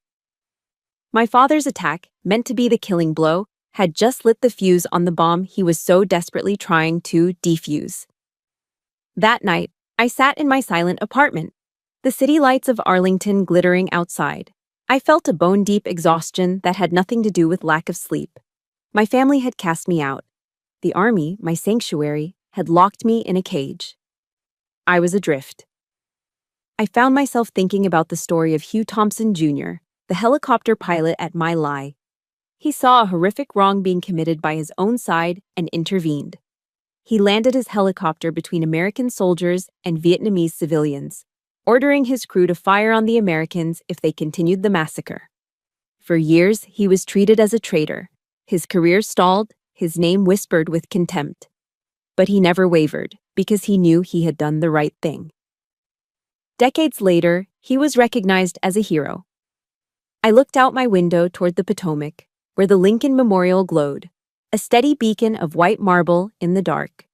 My father's attack, meant to be the killing blow, had just lit the fuse on the bomb he was so desperately trying to defuse. That night, I sat in my silent apartment, the city lights of Arlington glittering outside. I felt a bone-deep exhaustion that had nothing to do with lack of sleep. My family had cast me out. The army, my sanctuary, had locked me in a cage. I was adrift. I found myself thinking about the story of Hugh Thompson Jr., the helicopter pilot at My Lai. He saw a horrific wrong being committed by his own side and intervened. He landed his helicopter between American soldiers and Vietnamese civilians, ordering his crew to fire on the Americans if they continued the massacre. For years, he was treated as a traitor. His career stalled, his name whispered with contempt. But he never wavered, because he knew he had done the right thing. Decades later, he was recognized as a hero. I looked out my window toward the Potomac, where the Lincoln Memorial glowed, a steady beacon of white marble in the dark.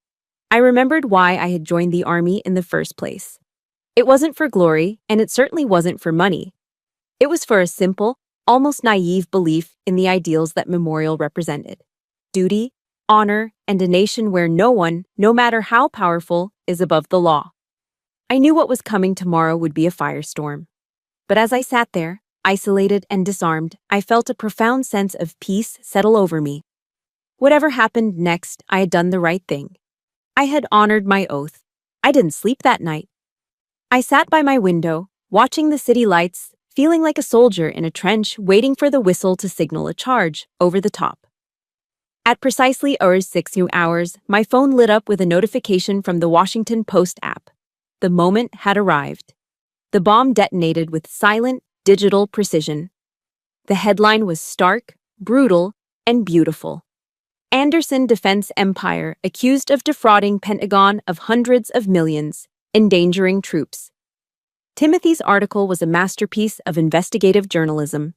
I remembered why I had joined the army in the first place. It wasn't for glory, and it certainly wasn't for money. It was for a simple, almost naive belief in the ideals that Memorial represented: duty, honor, and a nation where no one, no matter how powerful, is above the law. I knew what was coming tomorrow would be a firestorm. But as I sat there, isolated and disarmed, I felt a profound sense of peace settle over me. Whatever happened next, I had done the right thing. I had honored my oath. I didn't sleep that night. I sat by my window, watching the city lights, feeling like a soldier in a trench waiting for the whistle to signal a charge over the top. At precisely 6 hours, my phone lit up with a notification from the Washington Post app. The moment had arrived. The bomb detonated with silent, digital precision. The headline was stark, brutal, and beautiful. Anderson Defense Empire accused of defrauding Pentagon of hundreds of millions, endangering troops. Timothy's article was a masterpiece of investigative journalism.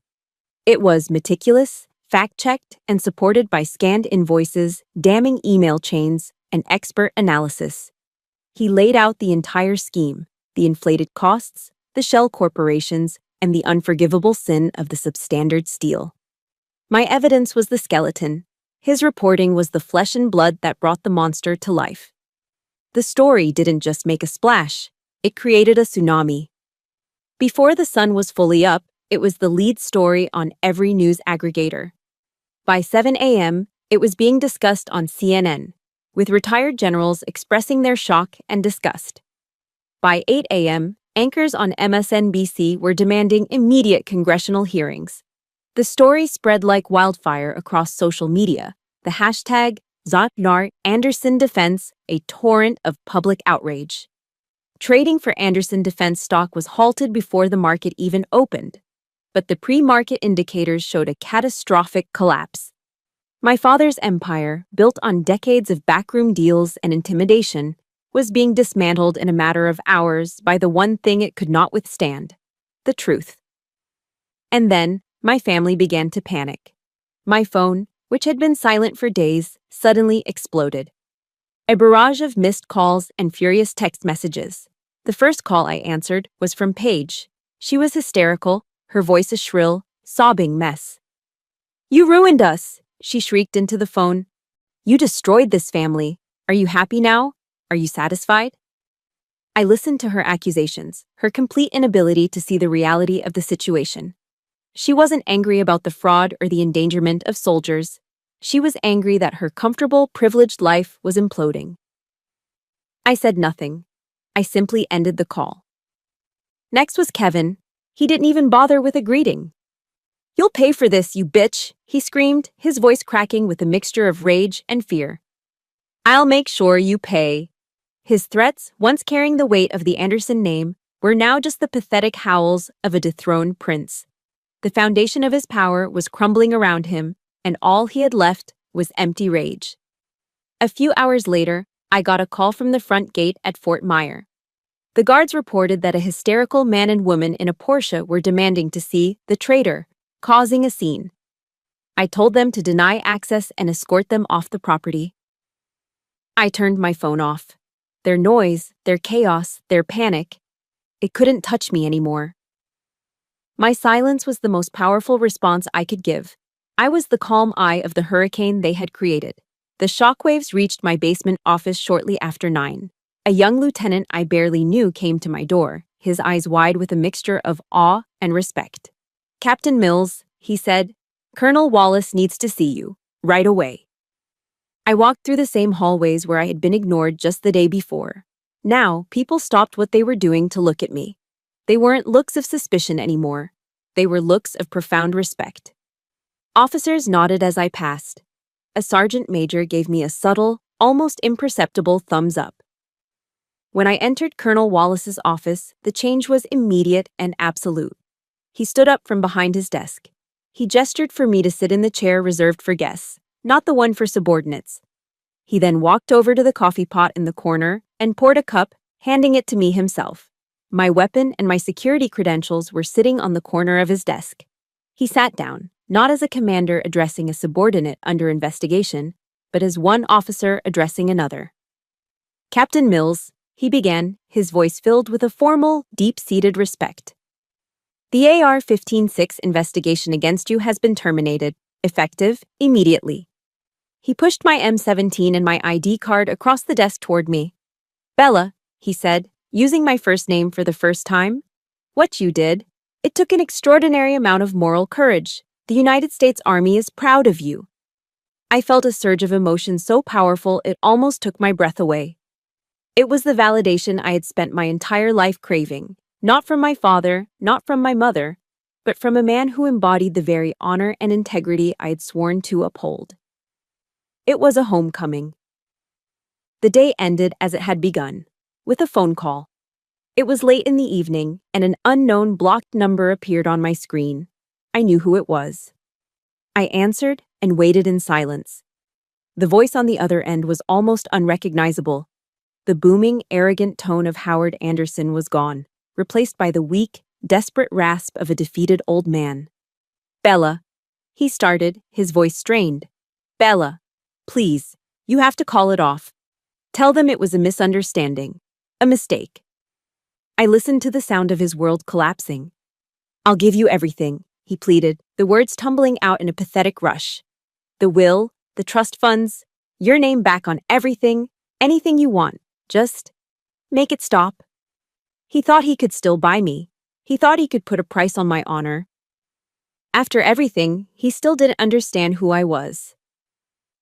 It was meticulous, fact-checked, and supported by scanned invoices, damning email chains, and expert analysis. He laid out the entire scheme, the inflated costs, the shell corporations, and the unforgivable sin of the substandard steel. My evidence was the skeleton. His reporting was the flesh and blood that brought the monster to life. The story didn't just make a splash, it created a tsunami. Before the sun was fully up, it was the lead story on every news aggregator. By 7 a.m., it was being discussed on CNN, with retired generals expressing their shock and disgust. By 8 a.m., anchors on MSNBC were demanding immediate congressional hearings. The story spread like wildfire across social media, the hashtag #Anderson Defense, a torrent of public outrage. Trading for Anderson Defense stock was halted before the market even opened, but the pre-market indicators showed a catastrophic collapse. My father's empire, built on decades of backroom deals and intimidation, was being dismantled in a matter of hours by the one thing it could not withstand: the truth. And then, my family began to panic. My phone, which had been silent for days, suddenly exploded. A barrage of missed calls and furious text messages. The first call I answered was from Paige. She was hysterical, her voice a shrill, sobbing mess. "You ruined us!" she shrieked into the phone. "You destroyed this family. Are you happy now? Are you satisfied?" I listened to her accusations, her complete inability to see the reality of the situation. She wasn't angry about the fraud or the endangerment of soldiers. She was angry that her comfortable, privileged life was imploding. I said nothing. I simply ended the call. Next was Kevin. He didn't even bother with a greeting. "You'll pay for this, you bitch," he screamed, his voice cracking with a mixture of rage and fear. "I'll make sure you pay." His threats, once carrying the weight of the Anderson name, were now just the pathetic howls of a dethroned prince. The foundation of his power was crumbling around him, and all he had left was empty rage. A few hours later, I got a call from the front gate at Fort Myer. The guards reported that a hysterical man and woman in a Porsche were demanding to see the traitor, causing a scene. I told them to deny access and escort them off the property. I turned my phone off. Their noise, their chaos, their panic, it couldn't touch me anymore. My silence was the most powerful response I could give. I was the calm eye of the hurricane they had created. The shockwaves reached my basement office shortly after 9. A young lieutenant I barely knew came to my door, his eyes wide with a mixture of awe and respect. "Captain Mills," he said, "Colonel Wallace needs to see you, right away." I walked through the same hallways where I had been ignored just the day before. Now, people stopped what they were doing to look at me. They weren't looks of suspicion anymore. They were looks of profound respect. Officers nodded as I passed. A sergeant major gave me a subtle, almost imperceptible thumbs up. When I entered Colonel Wallace's office, the change was immediate and absolute. He stood up from behind his desk. He gestured for me to sit in the chair reserved for guests, not the one for subordinates. He then walked over to the coffee pot in the corner and poured a cup, handing it to me himself. My weapon and my security credentials were sitting on the corner of his desk. He sat down, not as a commander addressing a subordinate under investigation, but as one officer addressing another. "Captain Mills," he began, his voice filled with a formal, deep-seated respect. "The AR-15-6 investigation against you has been terminated, effective immediately." He pushed my M17 and my ID card across the desk toward me. "Bella," he said, using my first name for the first time, "what you did, it took an extraordinary amount of moral courage. The United States Army is proud of you." I felt a surge of emotion so powerful it almost took my breath away. It was the validation I had spent my entire life craving, not from my father, not from my mother, but from a man who embodied the very honor and integrity I had sworn to uphold. It was a homecoming. The day ended as it had begun, with a phone call. It was late in the evening, and an unknown blocked number appeared on my screen. I knew who it was. I answered and waited in silence. The voice on the other end was almost unrecognizable. The booming, arrogant tone of Howard Anderson was gone. replaced by the weak, desperate rasp of a defeated old man. "Bella," he started, his voice strained. "Bella, please, you have to call it off. Tell them it was a misunderstanding. A mistake." I listened to the sound of his world collapsing. "I'll give you everything," he pleaded, the words tumbling out in a pathetic rush. "The will, the trust funds, your name back on everything, anything you want. Just make it stop." He thought he could still buy me. He thought he could put a price on my honor. After everything, he still didn't understand who I was.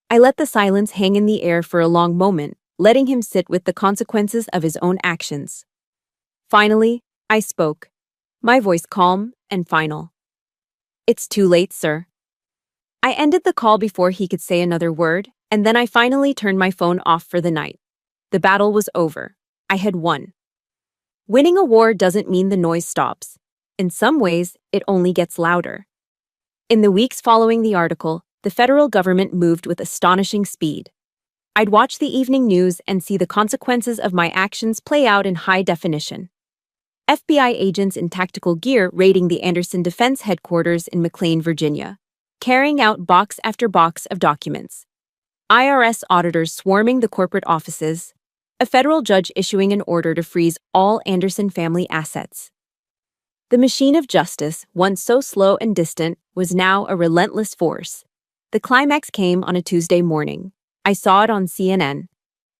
I let the silence hang in the air for a long moment, letting him sit with the consequences of his own actions. Finally, I spoke, my voice calm and final. "It's too late, sir." I ended the call before he could say another word, and then I finally turned my phone off for the night. The battle was over. I had won. Winning a war doesn't mean the noise stops. In some ways, it only gets louder. In the weeks following the article, the federal government moved with astonishing speed. I'd watch the evening news and see the consequences of my actions play out in high definition. FBI agents in tactical gear raiding the Anderson Defense Headquarters in McLean, Virginia, carrying out box after box of documents. IRS auditors swarming the corporate offices, a federal judge issuing an order to freeze all Anderson family assets. The machine of justice, once so slow and distant, was now a relentless force. The climax came on a Tuesday morning. I saw it on CNN.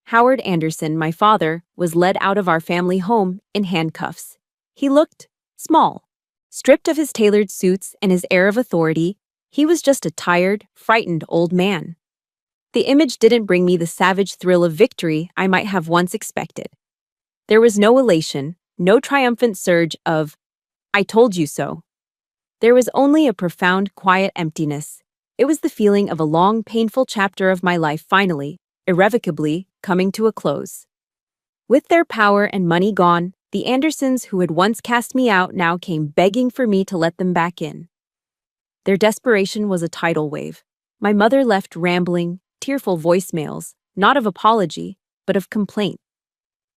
Howard Anderson, my father, was led out of our family home in handcuffs. He looked small. Stripped of his tailored suits and his air of authority, he was just a tired, frightened old man. The image didn't bring me the savage thrill of victory I might have once expected. There was no elation, no triumphant surge of, "I told you so." There was only a profound, quiet emptiness. It was the feeling of a long, painful chapter of my life finally, irrevocably, coming to a close. With their power and money gone, the Andersons who had once cast me out now came begging for me to let them back in. Their desperation was a tidal wave. My mother left rambling, tearful voicemails, not of apology, but of complaint.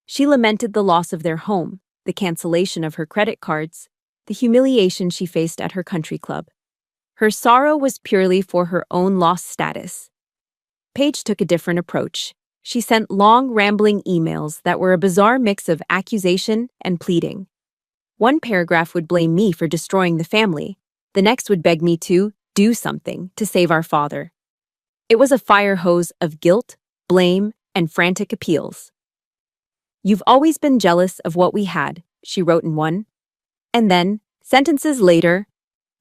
She lamented the loss of their home, the cancellation of her credit cards, the humiliation she faced at her country club. Her sorrow was purely for her own lost status. Paige took a different approach. She sent long, rambling emails that were a bizarre mix of accusation and pleading. One paragraph would blame me for destroying the family. The next would beg me to do something to save our father. It was a fire hose of guilt, blame, and frantic appeals. "You've always been jealous of what we had," she wrote in one. And then, sentences later,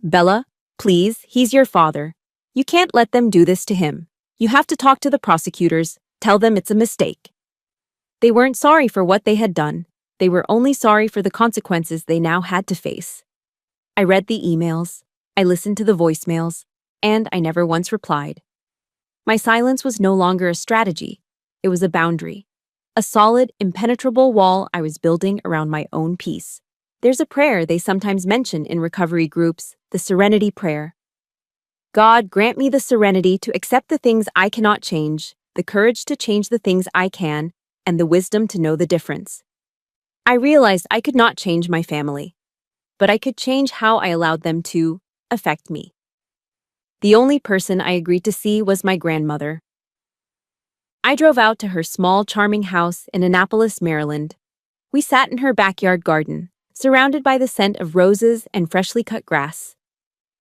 "Bella, please, he's your father. You can't let them do this to him. You have to talk to the prosecutors, tell them it's a mistake." They weren't sorry for what they had done. They were only sorry for the consequences they now had to face. I read the emails, I listened to the voicemails, and I never once replied. My silence was no longer a strategy. It was a boundary. A solid, impenetrable wall I was building around my own peace. There's a prayer they sometimes mention in recovery groups, the Serenity Prayer. God, grant me the serenity to accept the things I cannot change, the courage to change the things I can, and the wisdom to know the difference. I realized I could not change my family, but I could change how I allowed them to affect me. The only person I agreed to see was my grandmother. I drove out to her small, charming house in Annapolis, Maryland. We sat in her backyard garden, surrounded by the scent of roses and freshly cut grass.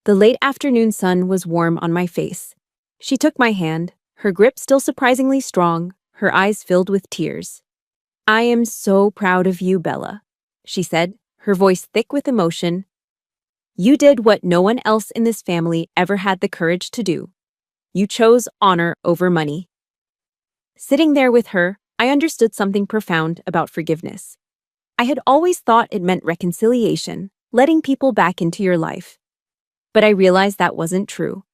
The late afternoon sun was warm on my face. She took my hand, her grip still surprisingly strong, her eyes filled with tears. "I am so proud of you, Bella," she said, her voice thick with emotion. "You did what no one else in this family ever had the courage to do. You chose honor over money." Sitting there with her, I understood something profound about forgiveness. I had always thought it meant reconciliation, letting people back into your life. But I realized that wasn't true.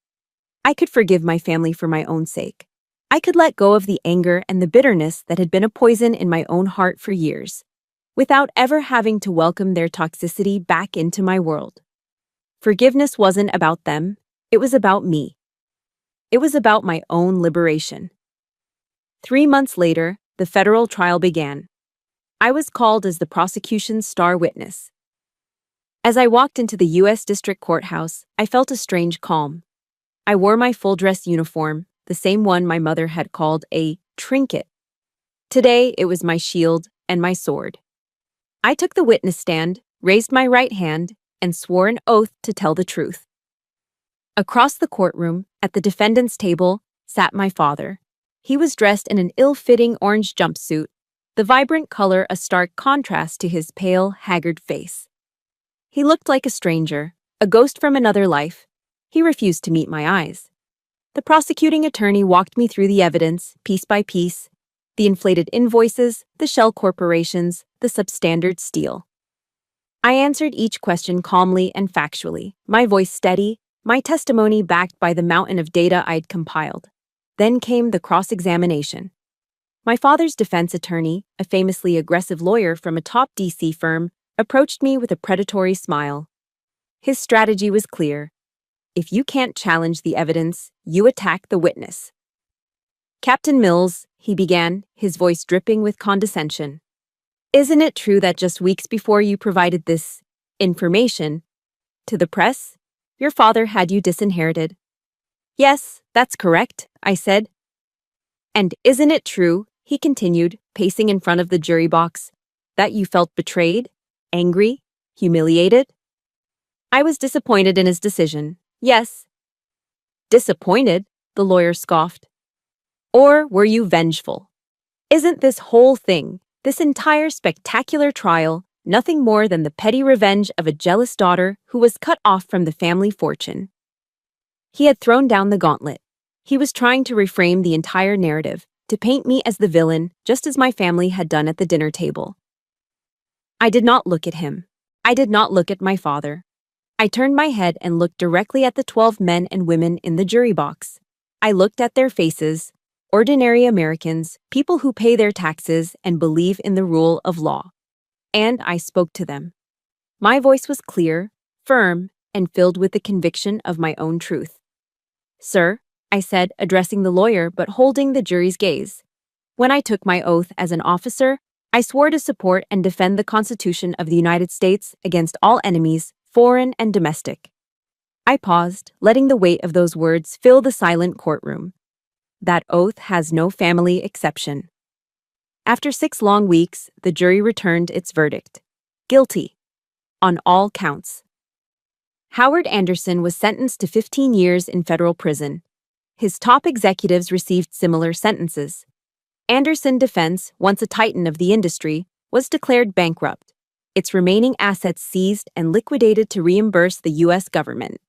I could forgive my family for my own sake. I could let go of the anger and the bitterness that had been a poison in my own heart for years, without ever having to welcome their toxicity back into my world. Forgiveness wasn't about them, it was about me. It was about my own liberation. 3 months later, the federal trial began. I was called as the prosecution's star witness. As I walked into the U.S. District Courthouse, I felt a strange calm. I wore my full-dress uniform, the same one my mother had called a trinket. Today, it was my shield and my sword. I took the witness stand, raised my right hand, and swore an oath to tell the truth. Across the courtroom, at the defendant's table, sat my father. He was dressed in an ill-fitting orange jumpsuit, the vibrant color a stark contrast to his pale, haggard face. He looked like a stranger, a ghost from another life. He refused to meet my eyes. The prosecuting attorney walked me through the evidence, piece by piece, the inflated invoices, the shell corporations, the substandard steel. I answered each question calmly and factually, my voice steady, my testimony backed by the mountain of data I'd compiled. Then came the cross-examination. My father's defense attorney, a famously aggressive lawyer from a top DC firm, approached me with a predatory smile. His strategy was clear. If you can't challenge the evidence, you attack the witness. "Captain Mills," he began, his voice dripping with condescension. "Isn't it true that just weeks before you provided this information to the press, your father had you disinherited?" "Yes, that's correct," I said. "And isn't it true," he continued, pacing in front of the jury box, "that you felt betrayed, angry, humiliated?" I was disappointed in his decision. "Yes." "Disappointed?" the lawyer scoffed. "Or were you vengeful? Isn't this whole thing, this entire spectacular trial, nothing more than the petty revenge of a jealous daughter who was cut off from the family fortune?" He had thrown down the gauntlet. He was trying to reframe the entire narrative, to paint me as the villain, just as my family had done at the dinner table. I did not look at him. I did not look at my father. I turned my head and looked directly at the 12 men and women in the jury box. I looked at their faces, ordinary Americans, people who pay their taxes and believe in the rule of law. And I spoke to them. My voice was clear, firm, and filled with the conviction of my own truth. "Sir," I said, addressing the lawyer but holding the jury's gaze. "When I took my oath as an officer, I swore to support and defend the Constitution of the United States against all enemies, foreign and domestic." I paused, letting the weight of those words fill the silent courtroom. That oath has no family exception. After 6 long weeks, the jury returned its verdict. Guilty. On all counts. Howard Anderson was sentenced to 15 years in federal prison. His top executives received similar sentences. Anderson Defense, once a titan of the industry, was declared bankrupt, its remaining assets seized and liquidated to reimburse the U.S. government.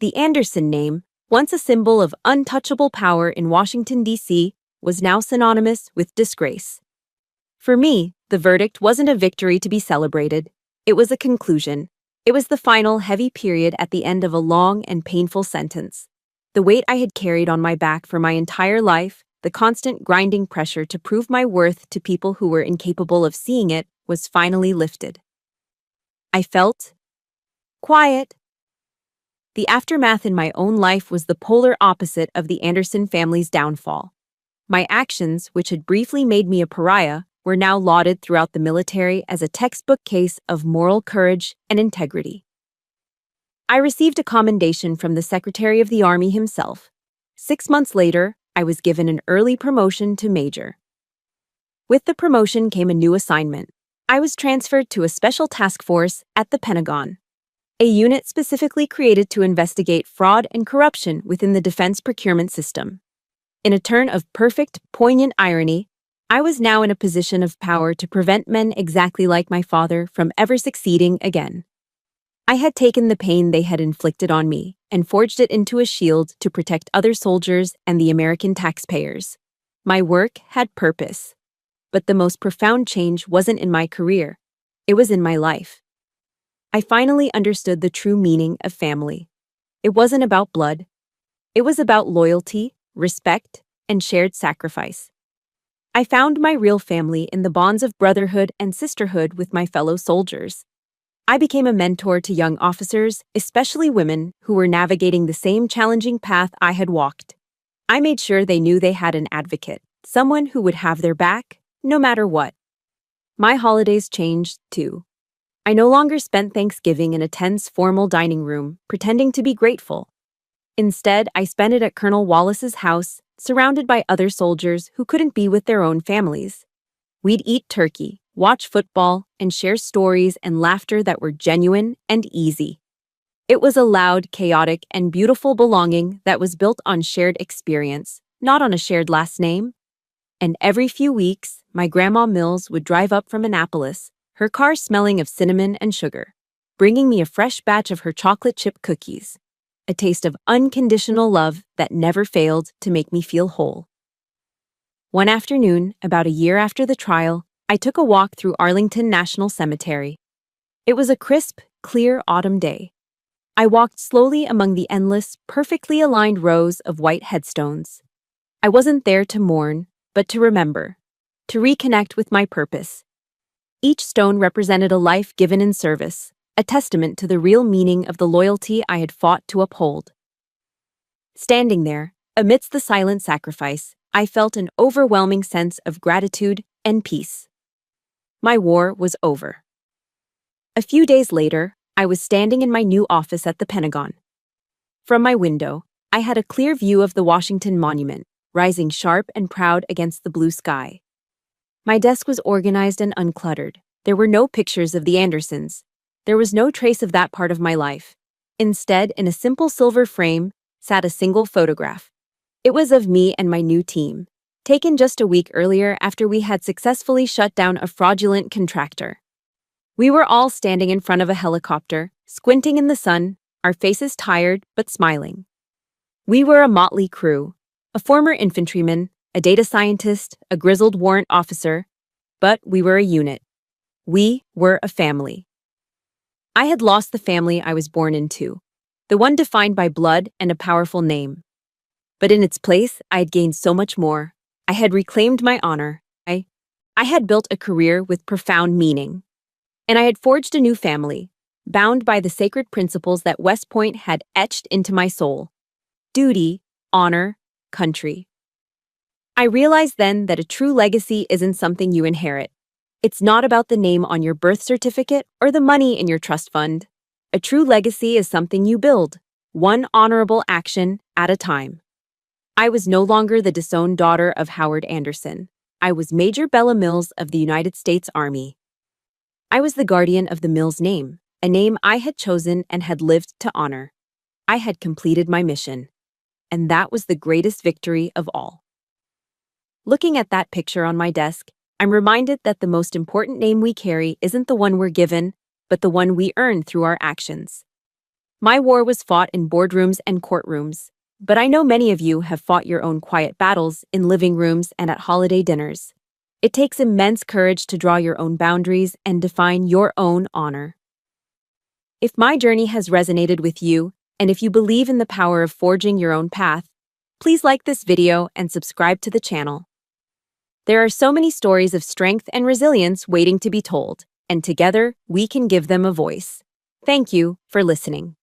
The Anderson name, once a symbol of untouchable power in Washington, D.C., was now synonymous with disgrace. For me, the verdict wasn't a victory to be celebrated. It was a conclusion. It was the final heavy period at the end of a long and painful sentence. The weight I had carried on my back for my entire life, the constant grinding pressure to prove my worth to people who were incapable of seeing it, was finally lifted. I felt quiet. The aftermath in my own life was the polar opposite of the Anderson family's downfall. My actions, which had briefly made me a pariah, were now lauded throughout the military as a textbook case of moral courage and integrity. I received a commendation from the Secretary of the Army himself. 6 months later, I was given an early promotion to major. With the promotion came a new assignment. I was transferred to a special task force at the Pentagon, a unit specifically created to investigate fraud and corruption within the defense procurement system. In a turn of perfect, poignant irony, I was now in a position of power to prevent men exactly like my father from ever succeeding again. I had taken the pain they had inflicted on me and forged it into a shield to protect other soldiers and the American taxpayers. My work had purpose. But the most profound change wasn't in my career. It was in my life. I finally understood the true meaning of family. It wasn't about blood. It was about loyalty, respect, and shared sacrifice. I found my real family in the bonds of brotherhood and sisterhood with my fellow soldiers. I became a mentor to young officers, especially women, who were navigating the same challenging path I had walked. I made sure they knew they had an advocate, someone who would have their back, no matter what. My holidays changed, too. I no longer spent Thanksgiving in a tense, formal dining room, pretending to be grateful. Instead, I spent it at Colonel Wallace's house, surrounded by other soldiers who couldn't be with their own families. We'd eat turkey, watch football, and share stories and laughter that were genuine and easy. It was a loud, chaotic, and beautiful belonging that was built on shared experience, not on a shared last name. And every few weeks, my Grandma Mills would drive up from Annapolis, her car smelling of cinnamon and sugar, bringing me a fresh batch of her chocolate chip cookies, a taste of unconditional love that never failed to make me feel whole. One afternoon, about a year after the trial, I took a walk through Arlington National Cemetery. It was a crisp, clear autumn day. I walked slowly among the endless, perfectly aligned rows of white headstones. I wasn't there to mourn, but to remember, to reconnect with my purpose. Each stone represented a life given in service, a testament to the real meaning of the loyalty I had fought to uphold. Standing there, amidst the silent sacrifice, I felt an overwhelming sense of gratitude and peace. My war was over. A few days later, I was standing in my new office at the Pentagon. From my window, I had a clear view of the Washington Monument, rising sharp and proud against the blue sky. My desk was organized and uncluttered. There were no pictures of the Andersons. There was no trace of that part of my life. Instead, in a simple silver frame, sat a single photograph. It was of me and my new team, taken just a week earlier after we had successfully shut down a fraudulent contractor. We were all standing in front of a helicopter, squinting in the sun, our faces tired but smiling. We were a motley crew, a former infantryman, a data scientist, a grizzled warrant officer, but we were a unit. We were a family. I had lost the family I was born into, the one defined by blood and a powerful name. But in its place, I had gained so much more. I had reclaimed my honor. I had built a career with profound meaning. And I had forged a new family, bound by the sacred principles that West Point had etched into my soul: duty, honor, country. I realized then that a true legacy isn't something you inherit. It's not about the name on your birth certificate or the money in your trust fund. A true legacy is something you build, one honorable action at a time. I was no longer the disowned daughter of Howard Anderson. I was Major Bella Mills of the United States Army. I was the guardian of the Mills name, a name I had chosen and had lived to honor. I had completed my mission. And that was the greatest victory of all. Looking at that picture on my desk, I'm reminded that the most important name we carry isn't the one we're given, but the one we earn through our actions. My war was fought in boardrooms and courtrooms, but I know many of you have fought your own quiet battles in living rooms and at holiday dinners. It takes immense courage to draw your own boundaries and define your own honor. If my journey has resonated with you, and if you believe in the power of forging your own path, please like this video and subscribe to the channel. There are so many stories of strength and resilience waiting to be told, and together we can give them a voice. Thank you for listening.